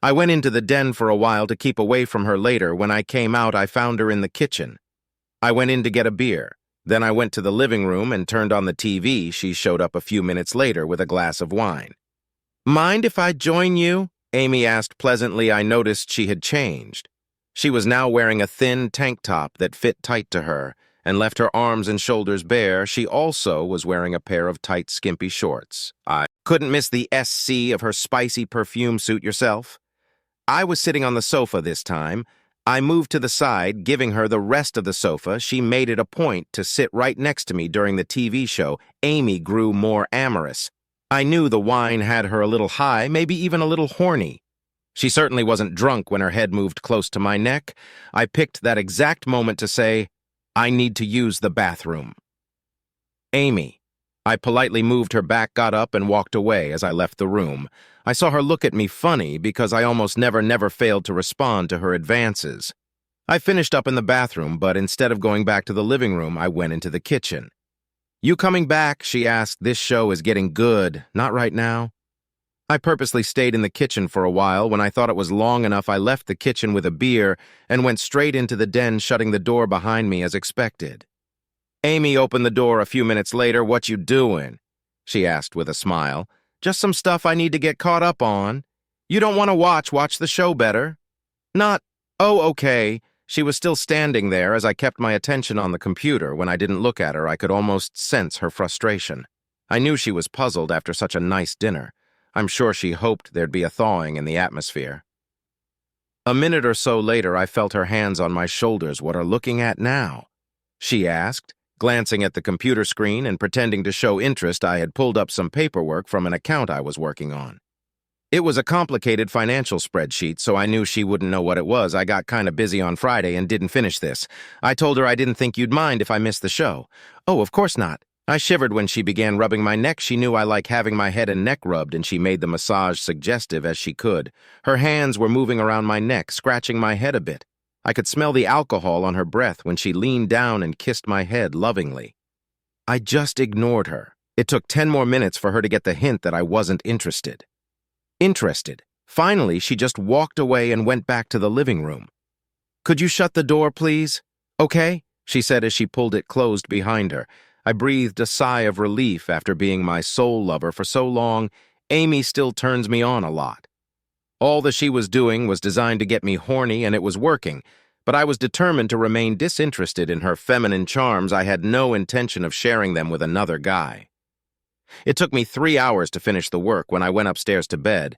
I went into the den for a while to keep away from her later. When I came out, I found her in the kitchen. I went in to get a beer. Then I went to the living room and turned on the TV. She showed up a few minutes later with a glass of wine. "Mind if I join you?" Amy asked pleasantly. I noticed she had changed. She was now wearing a thin tank top that fit tight to her and left her arms and shoulders bare. She also was wearing a pair of tight, skimpy shorts. I couldn't miss the SC of her spicy perfume suit yourself. I was sitting on the sofa this time. I moved to the side, giving her the rest of the sofa. She made it a point to sit right next to me during the TV show. Amy grew more amorous. I knew the wine had her a little high, maybe even a little horny. She certainly wasn't drunk when her head moved close to my neck. I picked that exact moment to say, "I need to use the bathroom." "Amy." I politely moved her back, got up, and walked away. As I left the room, I saw her look at me funny because I almost never failed to respond to her advances. I finished up in the bathroom, but instead of going back to the living room, I went into the kitchen. "You coming back?" she asked. "This show is getting good. Not right now." I purposely stayed in the kitchen for a while. When I thought it was long enough, I left the kitchen with a beer and went straight into the den, shutting the door behind me as expected. Amy opened the door a few minutes later. "What you doing?" she asked with a smile. "Just some stuff I need to get caught up on." "You don't want to watch the show better." "Not, oh, okay." She was still standing there as I kept my attention on the computer. When I didn't look at her, I could almost sense her frustration. I knew she was puzzled after such a nice dinner. I'm sure she hoped there'd be a thawing in the atmosphere. A minute or so later, I felt her hands on my shoulders. "What are looking at now?" she asked, glancing at the computer screen and pretending to show interest. I had pulled up some paperwork from an account I was working on. It was a complicated financial spreadsheet, so I knew she wouldn't know what it was. "I got kind of busy on Friday and didn't finish this." I told her I didn't think you'd mind if I missed the show. "Oh, of course not." I shivered when she began rubbing my neck. She knew I like having my head and neck rubbed, and she made the massage suggestive as she could. Her hands were moving around my neck, scratching my head a bit. I could smell the alcohol on her breath when she leaned down and kissed my head lovingly. I just ignored her. It took 10 more minutes for her to get the hint that I wasn't interested. Finally, she just walked away and went back to the living room. "Could you shut the door, please?" "Okay," she said as she pulled it closed behind her. I breathed a sigh of relief. After being my soul lover for so long, Amy still turns me on a lot. All that she was doing was designed to get me horny, and it was working, but I was determined to remain disinterested in her feminine charms. I had no intention of sharing them with another guy. It took me 3 hours to finish the work. When I went upstairs to bed,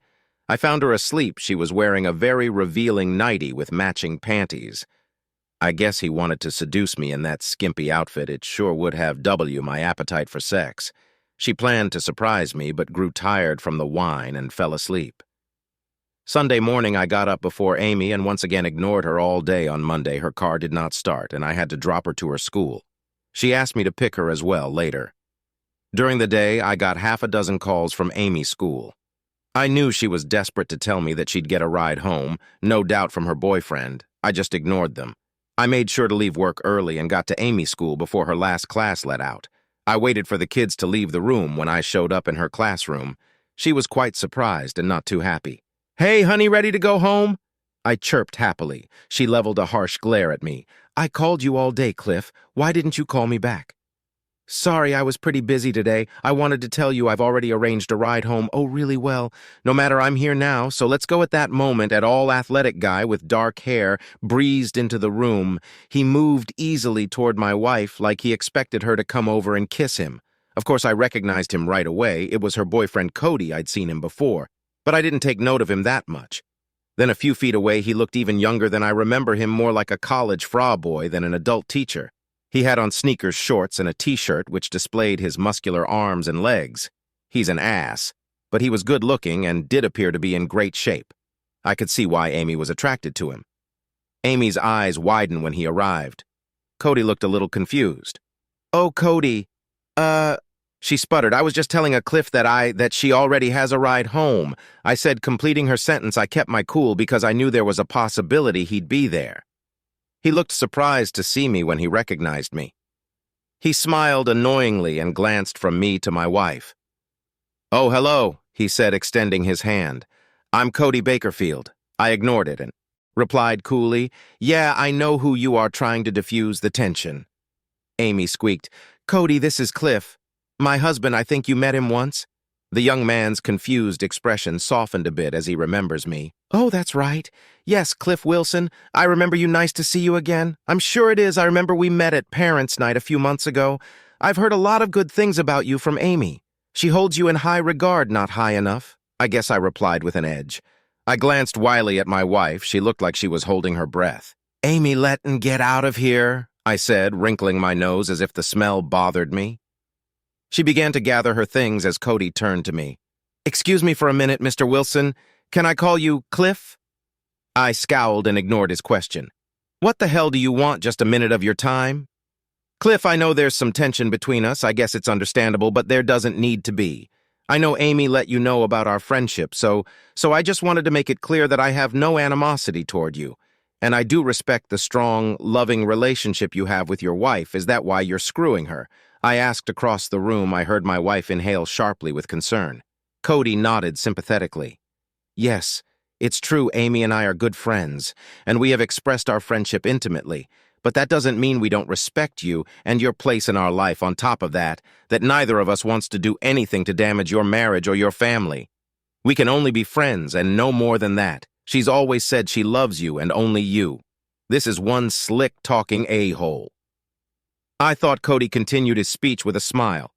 I found her asleep. She was wearing a very revealing nightie with matching panties. I guess he wanted to seduce me in that skimpy outfit. It sure would have my appetite for sex. She planned to surprise me, but grew tired from the wine and fell asleep. Sunday morning, I got up before Amy and once again ignored her all day. On Monday, her car did not start, and I had to drop her to her school. She asked me to pick her as well later. During the day, I got half a dozen calls from Amy's school. I knew she was desperate to tell me that she'd get a ride home, no doubt from her boyfriend. I just ignored them. I made sure to leave work early and got to Amy's school before her last class let out. I waited for the kids to leave the room. When I showed up in her classroom, she was quite surprised and not too happy. "Hey, honey, ready to go home?" I chirped happily. She leveled a harsh glare at me. "I called you all day, Cliff. Why didn't you call me back?" "Sorry, I was pretty busy today. I wanted to tell you I've already arranged a ride home." "Oh, really? Well, no matter, I'm here now, so let's go." At that moment, an all-athletic guy with dark hair breezed into the room. He moved easily toward my wife like he expected her to come over and kiss him. Of course, I recognized him right away. It was her boyfriend Cody. I'd seen him before, but I didn't take note of him that much. Then a few feet away, he looked even younger than I remember him, more like a college frat boy than an adult teacher. He had on sneakers, shorts, and a t-shirt which displayed his muscular arms and legs. He's an ass, but he was good-looking and did appear to be in great shape. I could see why Amy was attracted to him. Amy's eyes widened when he arrived. Cody looked a little confused. "Oh, Cody, She sputtered. I was just telling a Cliff that she already has a ride home. I said, completing her sentence, I kept my cool because I knew there was a possibility he'd be there. He looked surprised to see me when he recognized me. He smiled annoyingly and glanced from me to my wife. "Oh, hello," he said, extending his hand. "I'm Cody Bakerfield." I ignored it and replied coolly, "Yeah, I know who you are, trying to diffuse the tension." Amy squeaked, "Cody, this is Cliff. My husband, I think you met him once." The young man's confused expression softened a bit as he remembers me. "Oh, that's right. Yes, Cliff Wilson. I remember you. Nice to see you again. I'm sure it is. I remember we met at Parents' Night a few months ago. I've heard a lot of good things about you from Amy. She holds you in high regard, not high enough." I guess I replied with an edge. I glanced wryly at my wife. She looked like she was holding her breath. "Amy, let'n get out of here," I said, wrinkling my nose as if the smell bothered me. She began to gather her things as Cody turned to me. "Excuse me for a minute, Mr. Wilson. Can I call you Cliff?" I scowled and ignored his question. "What the hell do you want? Just a minute of your time?" "Cliff, I know there's some tension between us. I guess it's understandable, but there doesn't need to be. I know Amy let you know about our friendship, so I just wanted to make it clear that I have no animosity toward you. And I do respect the strong, loving relationship you have with your wife. Is that why you're screwing her?" I asked across the room. I heard my wife inhale sharply with concern. Cody nodded sympathetically. "Yes, it's true. Amy and I are good friends, and we have expressed our friendship intimately. But that doesn't mean we don't respect you and your place in our life. On top of that neither of us wants to do anything to damage your marriage or your family. We can only be friends and no more than that. She's always said she loves you and only you. This is one slick-talking a-hole." I thought Cody continued his speech with a smile.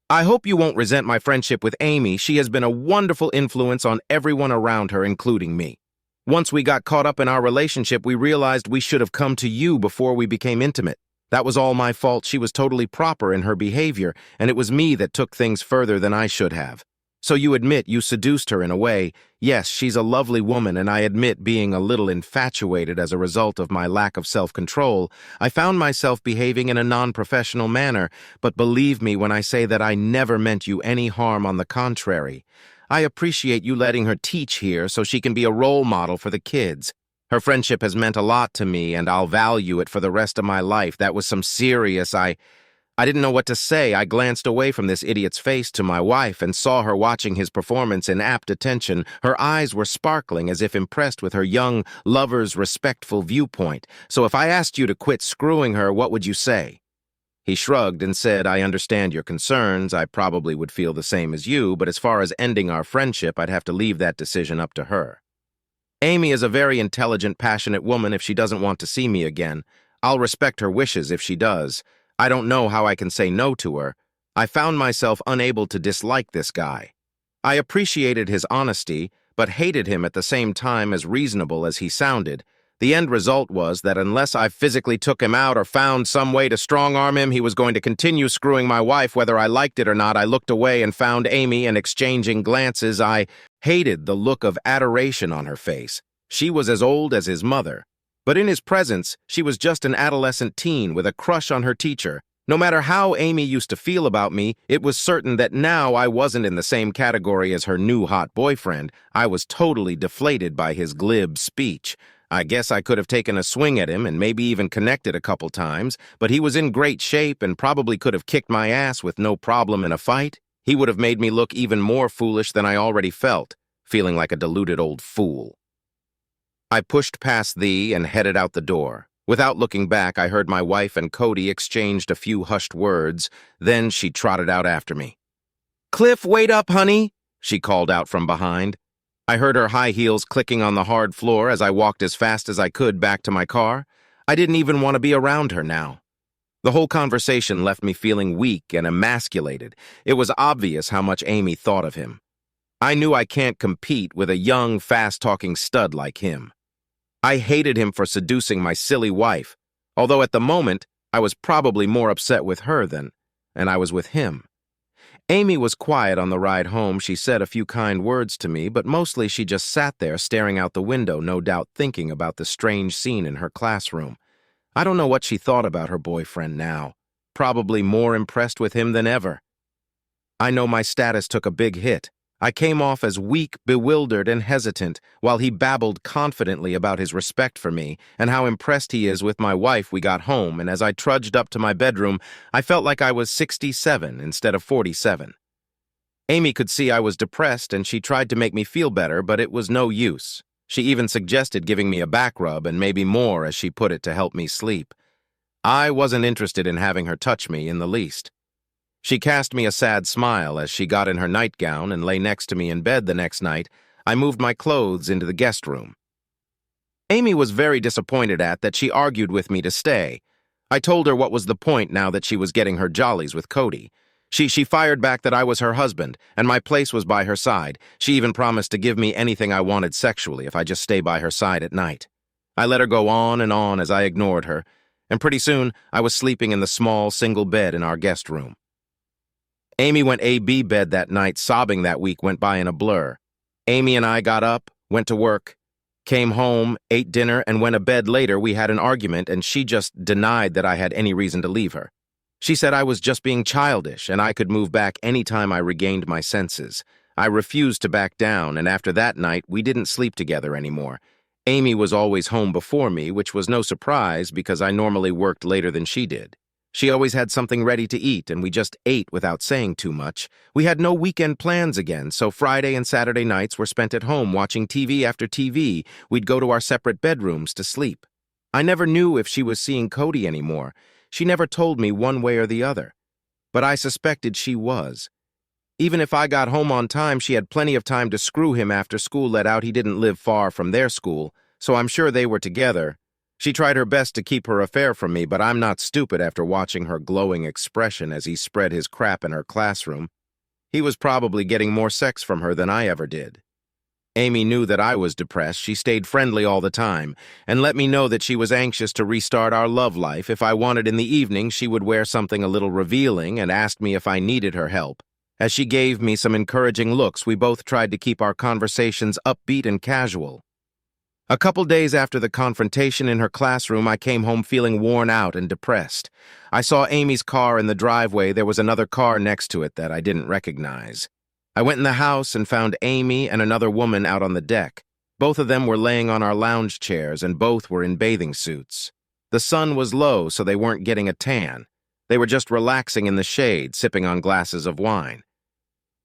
"I hope you won't resent my friendship with Amy. She has been a wonderful influence on everyone around her, including me. Once we got caught up in our relationship, we realized we should have come to you before we became intimate. That was all my fault. She was totally proper in her behavior, and it was me that took things further than I should have. So you admit you seduced her in a way. Yes, she's a lovely woman, and I admit being a little infatuated as a result of my lack of self-control. I found myself behaving in a non-professional manner, but believe me when I say that I never meant you any harm. On the contrary. I appreciate you letting her teach here so she can be a role model for the kids. Her friendship has meant a lot to me, and I'll value it for the rest of my life. That was some serious. I didn't know what to say. I glanced away from this idiot's face to my wife and saw her watching his performance in apt attention. Her eyes were sparkling as if impressed with her young lover's respectful viewpoint. "So if I asked you to quit screwing her, what would you say?" He shrugged and said, "I understand your concerns. I probably would feel the same as you, but as far as ending our friendship, I'd have to leave that decision up to her. Amy is a very intelligent, passionate woman. If she doesn't want to see me again, I'll respect her wishes if she does. I don't know how I can say no to her. I found myself unable to dislike this guy. I appreciated his honesty, but hated him at the same time. As reasonable as he sounded, the end result was that unless I physically took him out or found some way to strong-arm him, he was going to continue screwing my wife whether I liked it or not. I looked away and found Amy, and exchanging glances, I hated the look of adoration on her face. She was as old as his mother. But in his presence, she was just an adolescent teen with a crush on her teacher. No matter how Amy used to feel about me, it was certain that now I wasn't in the same category as her new hot boyfriend. I was totally deflated by his glib speech. I guess I could have taken a swing at him and maybe even connected a couple times, but he was in great shape and probably could have kicked my ass with no problem in a fight. He would have made me look even more foolish than I already felt, feeling like a deluded old fool. I pushed past thee and headed out the door. Without looking back, I heard my wife and Cody exchanged a few hushed words. Then she trotted out after me. "Cliff, wait up, honey," she called out from behind. I heard her high heels clicking on the hard floor as I walked as fast as I could back to my car. I didn't even want to be around her now. The whole conversation left me feeling weak and emasculated. It was obvious how much Amy thought of him. I knew I can't compete with a young, fast-talking stud like him. I hated him for seducing my silly wife, although at the moment I was probably more upset with her than I was with him. Amy was quiet on the ride home. She said a few kind words to me, but mostly she just sat there staring out the window, no doubt thinking about the strange scene in her classroom. I don't know what she thought about her boyfriend now. Probably more impressed with him than ever. I know my status took a big hit. I came off as weak, bewildered, and hesitant, while he babbled confidently about his respect for me and how impressed he is with my wife. We got home, and as I trudged up to my bedroom, I felt like I was 67 instead of 47. Amy could see I was depressed, and she tried to make me feel better, but it was no use. She even suggested giving me a back rub and maybe more, as she put it, to help me sleep. I wasn't interested in having her touch me in the least. She cast me a sad smile as she got in her nightgown and lay next to me in bed the next night. I moved my clothes into the guest room. Amy was very disappointed at that she argued with me to stay. I told her what was the point now that she was getting her jollies with Cody. She fired back that I was her husband, and my place was by her side. She even promised to give me anything I wanted sexually if I just stay by her side at night. I let her go on and on as I ignored her, and pretty soon I was sleeping in the small single bed in our guest room. Amy went A-B bed that night, sobbing that week went by in a blur. Amy and I got up, went to work, came home, ate dinner, and went to bed later. We had an argument, and she just denied that I had any reason to leave her. She said I was just being childish, and I could move back any time I regained my senses. I refused to back down, and after that night, we didn't sleep together anymore. Amy was always home before me, which was no surprise because I normally worked later than she did. She always had something ready to eat, and we just ate without saying too much. We had no weekend plans again, so Friday and Saturday nights were spent at home watching TV after TV. We'd go to our separate bedrooms to sleep. I never knew if she was seeing Cody anymore. She never told me one way or the other. But I suspected she was. Even if I got home on time, she had plenty of time to screw him after school let out. He didn't live far from their school, so I'm sure they were together. She tried her best to keep her affair from me, but I'm not stupid after watching her glowing expression as he spread his crap in her classroom. He was probably getting more sex from her than I ever did. Amy knew that I was depressed. She stayed friendly all the time and let me know that she was anxious to restart our love life. If I wanted in the evening, she would wear something a little revealing and asked me if I needed her help. As she gave me some encouraging looks, we both tried to keep our conversations upbeat and casual. A couple days after the confrontation in her classroom, I came home feeling worn out and depressed. I saw Amy's car in the driveway. There was another car next to it that I didn't recognize. I went in the house and found Amy and another woman out on the deck. Both of them were laying on our lounge chairs, and both were in bathing suits. The sun was low, so they weren't getting a tan. They were just relaxing in the shade, sipping on glasses of wine.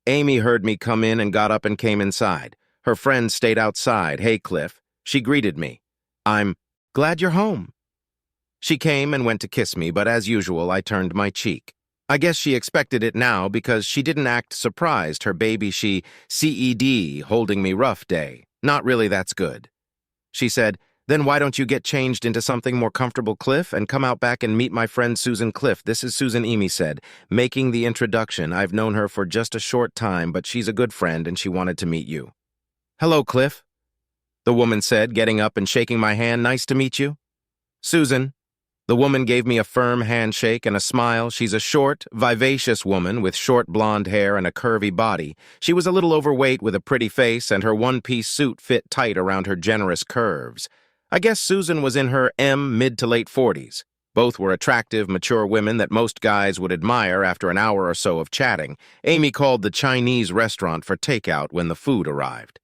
Amy heard me come in and got up and came inside. Her friend stayed outside. "Hey, Cliff." She greeted me. "I'm glad you're home." She came and went to kiss me, but as usual, I turned my cheek. I guess she expected it now because she didn't act surprised. Her baby, CED, holding me rough day. Not really, that's good. She said, "Then why don't you get changed into something more comfortable, Cliff, and come out back and meet my friend Susan." "Cliff, this is Susan," Amy said, making the introduction. "I've known her for just a short time, but she's a good friend and she wanted to meet you." "Hello, Cliff," the woman said, getting up and shaking my hand. "Nice to meet you." "Susan." The woman gave me a firm handshake and a smile. She's a short, vivacious woman with short blonde hair and a curvy body. She was a little overweight with a pretty face, and her one-piece suit fit tight around her generous curves. I guess Susan was in her mid to late 40s. Both were attractive, mature women that most guys would admire after an hour or so of chatting. Amy called the Chinese restaurant for takeout when the food arrived.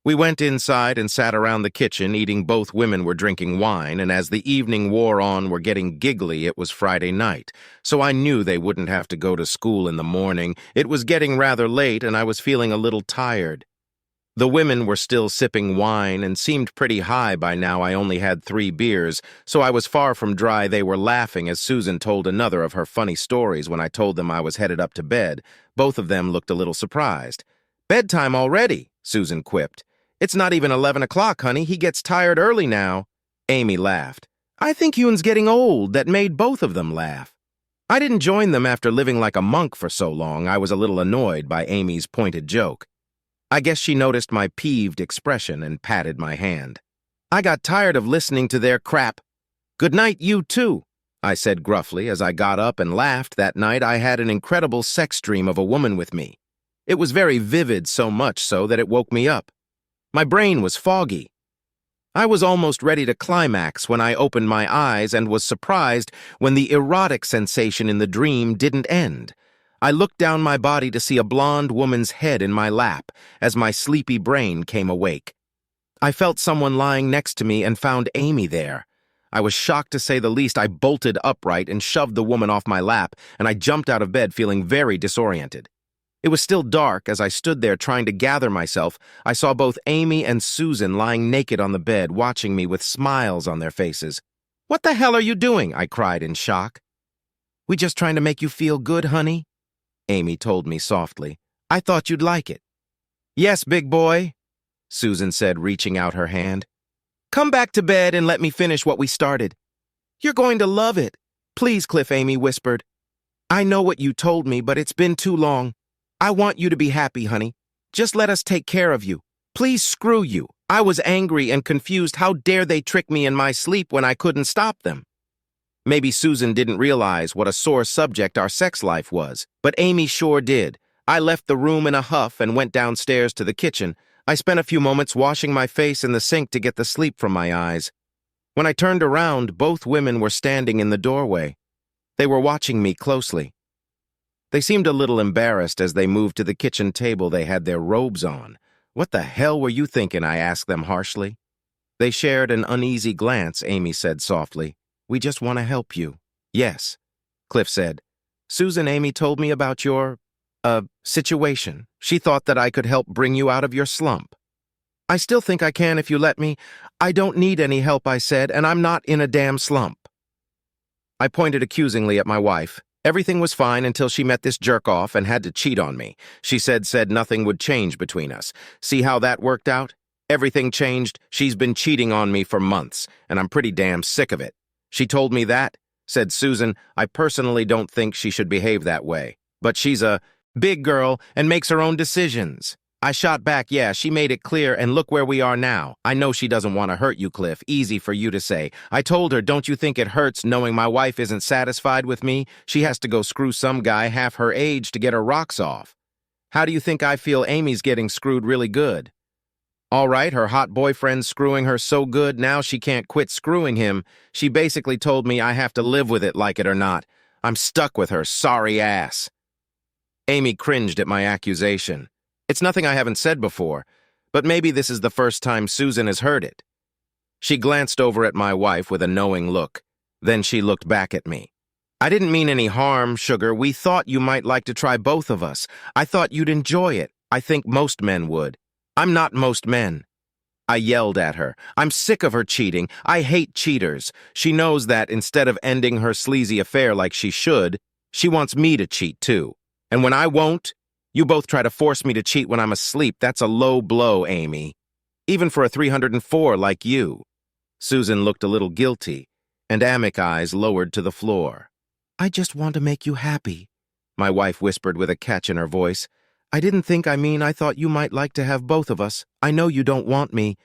We went inside and sat around the kitchen eating. Both women were drinking wine, and as the evening wore on, were getting giggly. It was Friday night, so I knew they wouldn't have to go to school in the morning. It was getting rather late, and I was feeling a little tired. The women were still sipping wine and seemed pretty high by now. I only had 3 beers, so I was far from dry. They were laughing as Susan told another of her funny stories when I told them I was headed up to bed. Both of them looked a little surprised. "Bedtime already," Susan quipped. "It's not even 11 o'clock, honey. He gets tired early now." Amy laughed. I think Yoon's getting old. That made both of them laugh. I didn't join them after living like a monk for so long. I was a little annoyed by Amy's pointed joke. I guess she noticed my peeved expression and patted my hand. "I got tired of listening to their crap." "Good night, you too," I said gruffly as I got up and laughed. That night I had an incredible sex dream of a woman with me. It was very vivid, so much so that it woke me up. My brain was foggy. I was almost ready to climax when I opened my eyes and was surprised when the erotic sensation in the dream didn't end. I looked down my body to see a blonde woman's head in my lap as my sleepy brain came awake. I felt someone lying next to me and found Amy there. I was shocked to say the least. I bolted upright and shoved the woman off my lap, and I jumped out of bed feeling very disoriented. It was still dark. As I stood there trying to gather myself, I saw both Amy and Susan lying naked on the bed, watching me with smiles on their faces. "What the hell are you doing?" I cried in shock. "We just trying to make you feel good, honey," Amy told me softly. "I thought you'd like it." "Yes, big boy," Susan said, reaching out her hand. "Come back to bed and let me finish what we started." "You're going to love it." "Please, Cliff," Amy whispered. "I know what you told me, but it's been too long. I want you to be happy, honey. Just let us take care of you. Please, screw you." I was angry and confused. How dare they trick me in my sleep when I couldn't stop them? Maybe Susan didn't realize what a sore subject our sex life was, but Amy sure did. I left the room in a huff and went downstairs to the kitchen. I spent a few moments washing my face in the sink to get the sleep from my eyes. When I turned around, both women were standing in the doorway. They were watching me closely. They seemed a little embarrassed as they moved to the kitchen table. They had their robes on. "What the hell were you thinking?" I asked them harshly. They shared an uneasy glance. Amy said softly, "We just want to help you." "Yes," Cliff said. "Susan, Amy told me about your, situation. She thought that I could help bring you out of your slump." "I still think I can if you let me. I don't need any help," I said, "and I'm not in a damn slump." I pointed accusingly at my wife. Everything was fine until she met this jerk-off and had to cheat on me. She said nothing would change between us. See how that worked out? Everything changed. She's been cheating on me for months, and I'm pretty damn sick of it. "She told me that," said Susan. "I personally don't think she should behave that way. But she's a big girl and makes her own decisions." I shot back, "Yeah, she made it clear, and look where we are now. I know she doesn't want to hurt you, Cliff. Easy for you to say." I told her, "Don't you think it hurts knowing my wife isn't satisfied with me? She has to go screw some guy half her age to get her rocks off. How do you think I feel? Amy's getting screwed really good. All right, her hot boyfriend's screwing her so good now she can't quit screwing him. She basically told me I have to live with it, like it or not. I'm stuck with her sorry ass." Amy cringed at my accusation. It's nothing I haven't said before, but maybe this is the first time Susan has heard it. She glanced over at my wife with a knowing look. Then she looked back at me. "I didn't mean any harm, sugar. We thought you might like to try both of us. I thought you'd enjoy it. I think most men would." "I'm not most men." I yelled at her. "I'm sick of her cheating. I hate cheaters. She knows that instead of ending her sleazy affair like she should, she wants me to cheat too. And when I won't, you both try to force me to cheat when I'm asleep. That's a low blow, Amy. Even for a 304 like you." Susan looked a little guilty, and Amic eyes lowered to the floor. "I just want to make you happy," my wife whispered with a catch in her voice. I thought you might like to have both of us. I know you don't want me,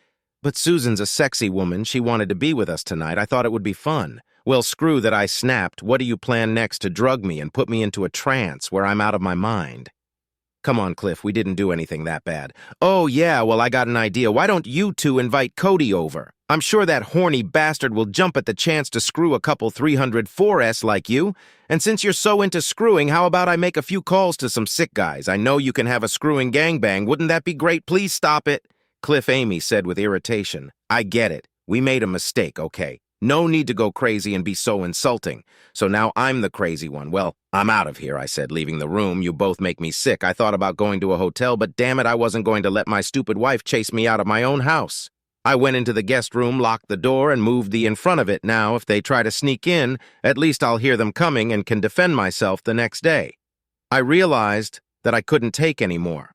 but Susan's a sexy woman. She wanted to be with us tonight. I thought it would be fun." "Well, screw that," I snapped. "What do you plan next, to drug me and put me into a trance where I'm out of my mind?" "Come on, Cliff, we didn't do anything that bad." "Oh, yeah, well, I got an idea. Why don't you two invite Cody over? I'm sure that horny bastard will jump at the chance to screw a couple 304s like you. And since you're so into screwing, how about I make a few calls to some sick guys? I know you can have a screwing gangbang. Wouldn't that be great? Please stop it." "Cliff," Amy said with irritation. "I get it. We made a mistake, okay? No need to go crazy and be so insulting. So now I'm the crazy one. Well, I'm out of here," I said, leaving the room. "You both make me sick. I thought about going to a hotel, but damn it, I wasn't going to let my stupid wife chase me out of my own house." I went into the guest room, locked the door, and moved in front of it. Now, if they try to sneak in, at least I'll hear them coming and can defend myself the next day. I realized that I couldn't take any more.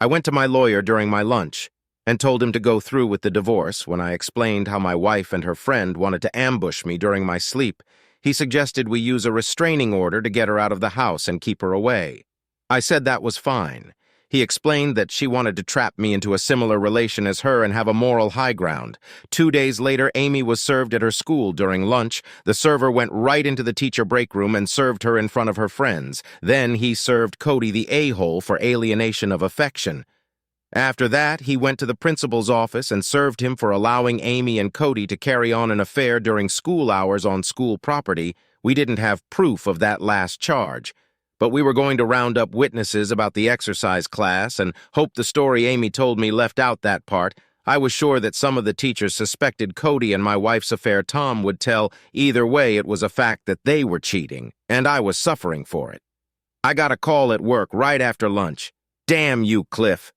I went to my lawyer during my lunch and told him to go through with the divorce. When I explained how my wife and her friend wanted to ambush me during my sleep, he suggested we use a restraining order to get her out of the house and keep her away. I said that was fine. He explained that she wanted to trap me into a similar relation as her and have a moral high ground. 2 days later, Amy was served at her school during lunch. The server went right into the teacher break room and served her in front of her friends. Then he served Cody the a-hole for alienation of affection. After that, he went to the principal's office and served him for allowing Amy and Cody to carry on an affair during school hours on school property. We didn't have proof of that last charge, but we were going to round up witnesses about the exercise class and hope the story Amy told me left out that part. I was sure that some of the teachers suspected Cody and my wife's affair Tom would tell. Either way, it was a fact that they were cheating, and I was suffering for it. I got a call at work right after lunch. "Damn you, Cliff."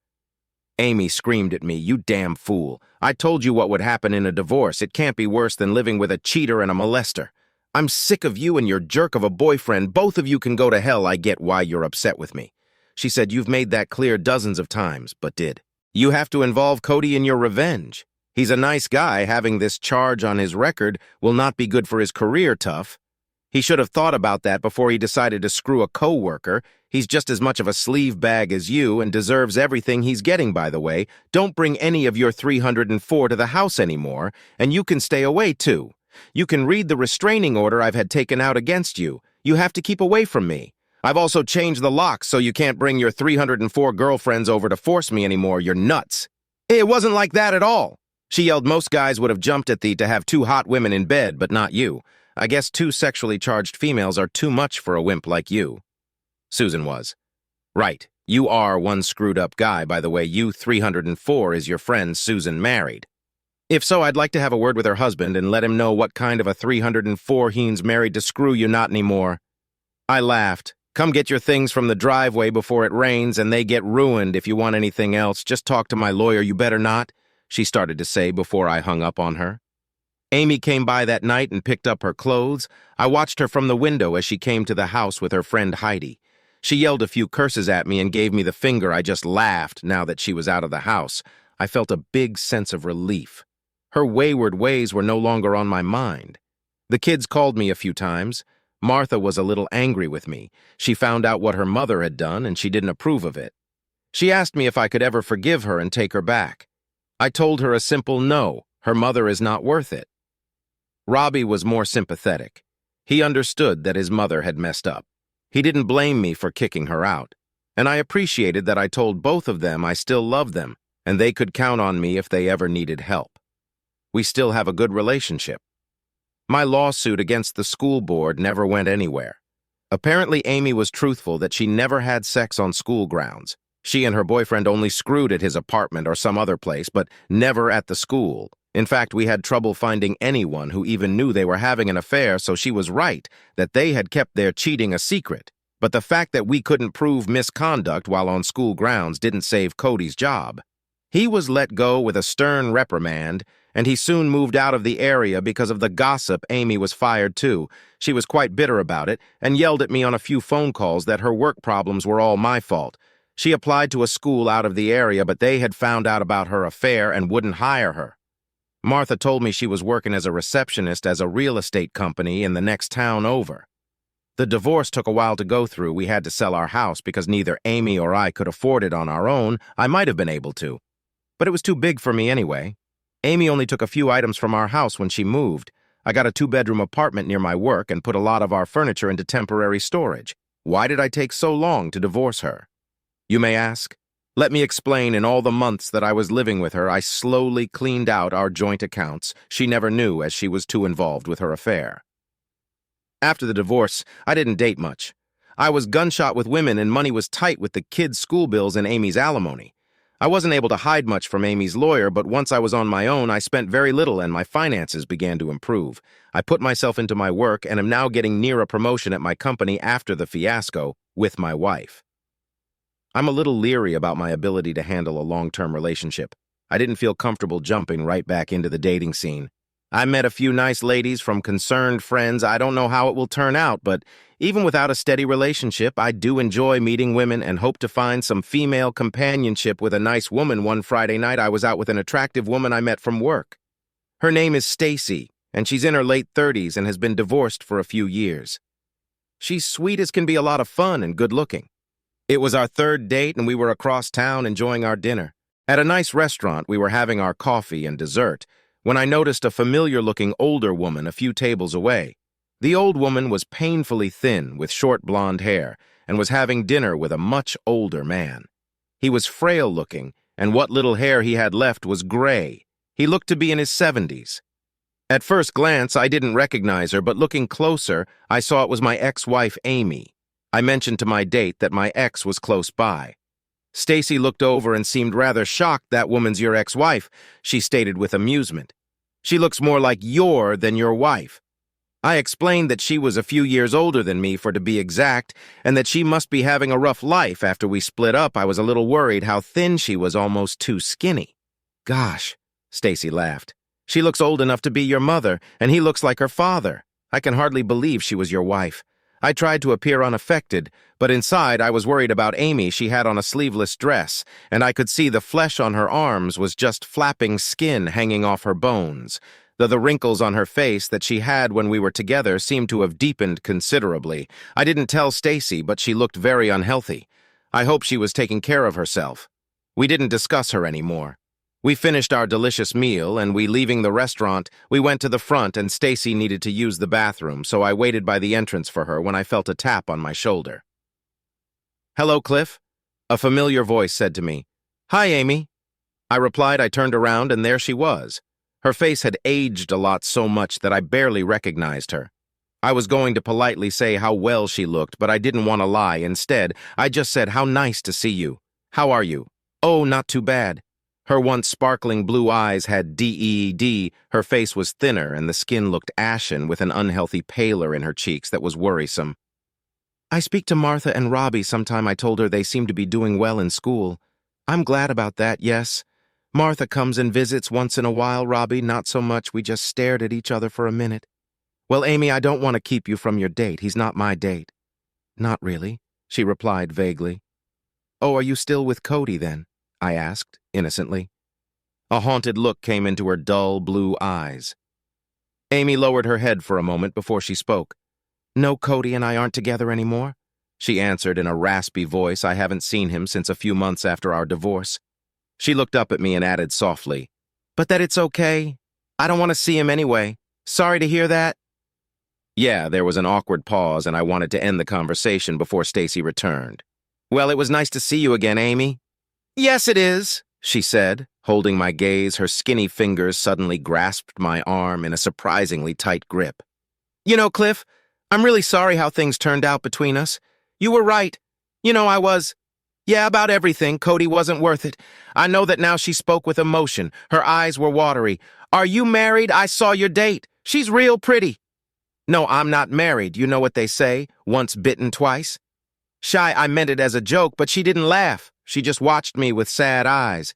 Amy screamed at me, "You damn fool. I told you what would happen in a divorce. It can't be worse than living with a cheater and a molester. I'm sick of you and your jerk of a boyfriend. Both of you can go to hell. I get why you're upset with me." She said, "You've made that clear dozens of times," but did. "You have to involve Cody in your revenge. He's a nice guy. Having this charge on his record will not be good for his career, tough. He should have thought about that before he decided to screw a co-worker. He's just as much of a sleeve bag as you and deserves everything he's getting, by the way. Don't bring any of your 304 to the house anymore, and you can stay away, too. You can read the restraining order I've had taken out against you. You have to keep away from me. I've also changed the locks so you can't bring your 304 girlfriends over to force me anymore. You're nuts." "It wasn't like that at all," she yelled. "Most guys would have jumped at thee to have two hot women in bed, but not you. I guess two sexually charged females are too much for a wimp like you." Susan was. "Right, you are one screwed-up guy. By the way, you 304 is your friend Susan married. If so, I'd like to have a word with her husband and let him know what kind of a 304 he's married to screw you not anymore." I laughed. "Come get your things from the driveway before it rains and they get ruined. If you want anything else, just talk to my lawyer. You better not," she started to say before I hung up on her. Amy came by that night and picked up her clothes. I watched her from the window as she came to the house with her friend Heidi. She yelled a few curses at me and gave me the finger. I just laughed now that she was out of the house. I felt a big sense of relief. Her wayward ways were no longer on my mind. The kids called me a few times. Martha was a little angry with me. She found out what her mother had done and she didn't approve of it. She asked me if I could ever forgive her and take her back. I told her a simple no. Her mother is not worth it. Robbie was more sympathetic. He understood that his mother had messed up. He didn't blame me for kicking her out, and I appreciated that I told both of them I still loved them, and they could count on me if they ever needed help. We still have a good relationship. My lawsuit against the school board never went anywhere. Apparently, Amy was truthful that she never had sex on school grounds. She and her boyfriend only screwed at his apartment or some other place, but never at the school. In fact, we had trouble finding anyone who even knew they were having an affair, so she was right that they had kept their cheating a secret. But the fact that we couldn't prove misconduct while on school grounds didn't save Cody's job. He was let go with a stern reprimand, and he soon moved out of the area because of the gossip. Amy was fired too. She was quite bitter about it and yelled at me on a few phone calls that her work problems were all my fault. She applied to a school out of the area, but they had found out about her affair and wouldn't hire her. Martha told me she was working as a receptionist as a real estate company in the next town over. The divorce took a while to go through. We had to sell our house because neither Amy or I could afford it on our own. I might have been able to, but it was too big for me anyway. Amy only took a few items from our house when she moved. I got a 2-bedroom apartment near my work and put a lot of our furniture into temporary storage. Why did I take so long to divorce her? You may ask. Let me explain. In all the months that I was living with her, I slowly cleaned out our joint accounts. She never knew, as she was too involved with her affair. After the divorce, I didn't date much. I was gunshot with women and money was tight with the kids' school bills and Amy's alimony. I wasn't able to hide much from Amy's lawyer, but once I was on my own, I spent very little and my finances began to improve. I put myself into my work and am now getting near a promotion at my company after the fiasco with my wife. I'm a little leery about my ability to handle a long-term relationship. I didn't feel comfortable jumping right back into the dating scene. I met a few nice ladies from concerned friends. I don't know how it will turn out, but even without a steady relationship, I do enjoy meeting women and hope to find some female companionship with a nice woman. One Friday night, I was out with an attractive woman I met from work. Her name is Stacy, and she's in her late 30s and has been divorced for a few years. She's sweet as can be, a lot of fun and good-looking. It was our third date, and we were across town enjoying our dinner. At a nice restaurant, we were having our coffee and dessert when I noticed a familiar-looking older woman a few tables away. The old woman was painfully thin with short blonde hair and was having dinner with a much older man. He was frail-looking, and what little hair he had left was gray. He looked to be in his 70s. At first glance, I didn't recognize her, but looking closer, I saw it was my ex-wife, Amy. I mentioned to my date that my ex was close by. Stacy looked over and seemed rather shocked. That woman's your ex-wife, she stated with amusement. She looks more like than your wife. I explained that she was a few years older than me, to be exact, and that she must be having a rough life. After we split up, I was a little worried how thin she was, almost too skinny. Gosh, Stacy laughed. She looks old enough to be your mother, and he looks like her father. I can hardly believe she was your wife. I tried to appear unaffected, but inside I was worried about Amy. She had on a sleeveless dress, and I could see the flesh on her arms was just flapping skin hanging off her bones, though the wrinkles on her face that she had when we were together seemed to have deepened considerably. I didn't tell Stacy, but she looked very unhealthy. I hope she was taking care of herself. We didn't discuss her anymore. We finished our delicious meal, and leaving the restaurant, we went to the front, and Stacy needed to use the bathroom, so I waited by the entrance for her when I felt a tap on my shoulder. "Hello, Cliff," a familiar voice said to me. "Hi, Amy." I replied. I turned around, and there she was. Her face had aged a lot, so much that I barely recognized her. I was going to politely say how well she looked, but I didn't want to lie. Instead, I just said, "How nice to see you. How are you?" "Oh, not too bad." Her once sparkling blue eyes had DEED, her face was thinner, and the skin looked ashen with an unhealthy pallor in her cheeks that was worrisome. "I speak to Martha and Robbie sometime," I told her. "They seem to be doing well in school." "I'm glad about that, yes. Martha comes and visits once in a while, Robbie, not so much. We just stared at each other for a minute." "Well, Amy, I don't want to keep you from your date. He's not my date." "Not really," she replied vaguely. "Oh, are you still with Cody, then?" I asked, innocently. A haunted look came into her dull blue eyes. Amy lowered her head for a moment before she spoke. "No, Cody and I aren't together anymore," she answered in a raspy voice. "I haven't seen him since a few months after our divorce." She looked up at me and added softly, "But that it's okay. I don't want to see him anyway. Sorry to hear that." Yeah, there was an awkward pause, and I wanted to end the conversation before Stacy returned. "Well, it was nice to see you again, Amy." "Yes, it is," she said, holding my gaze. Her skinny fingers suddenly grasped my arm in a surprisingly tight grip. "You know, Cliff, I'm really sorry how things turned out between us. You were right. I was. Yeah, about everything. Cody wasn't worth it. I know that now." She spoke with emotion. Her eyes were watery. "Are you married? I saw your date. She's real pretty." "No, I'm not married. You know what they say, once bitten, twice." "Shy, I meant it as a joke," but she didn't laugh. She just watched me with sad eyes.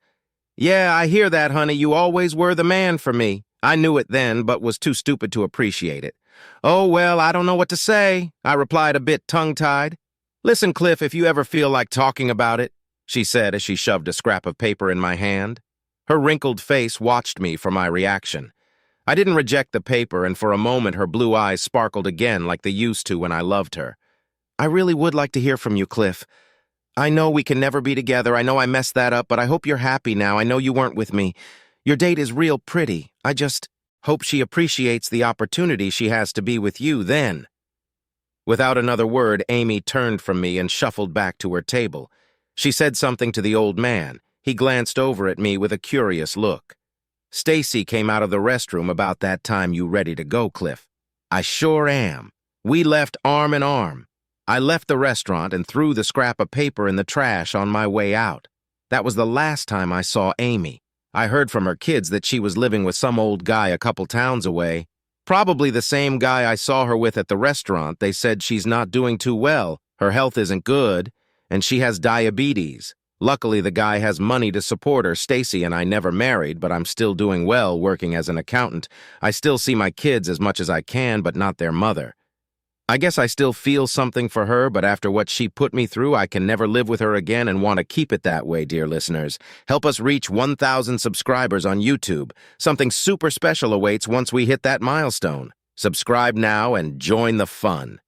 "Yeah, I hear that, honey. You always were the man for me." I knew it then, but was too stupid to appreciate it. "Oh, well, I don't know what to say," I replied, a bit tongue-tied. "Listen, Cliff, if you ever feel like talking about it," she said as she shoved a scrap of paper in my hand. Her wrinkled face watched me for my reaction. I didn't reject the paper, and for a moment her blue eyes sparkled again like they used to when I loved her. "I really would like to hear from you, Cliff. I know we can never be together. I know I messed that up, but I hope you're happy now. I know you weren't with me. Your date is real pretty. I just hope she appreciates the opportunity she has to be with you then." Without another word, Amy turned from me and shuffled back to her table. She said something to the old man. He glanced over at me with a curious look. "Stacy came out of the restroom about that time. You ready to go, Cliff?" "I sure am." We left arm in arm. I left the restaurant and threw the scrap of paper in the trash on my way out. That was the last time I saw Amy. I heard from her kids that she was living with some old guy a couple towns away. Probably the same guy I saw her with at the restaurant. They said she's not doing too well, her health isn't good, and she has diabetes. Luckily, the guy has money to support her. Stacy and I never married, but I'm still doing well working as an accountant. I still see my kids as much as I can, but not their mother. I guess I still feel something for her, but after what she put me through, I can never live with her again and want to keep it that way, dear listeners. Help us reach 1,000 subscribers on YouTube. Something super special awaits once we hit that milestone. Subscribe now and join the fun.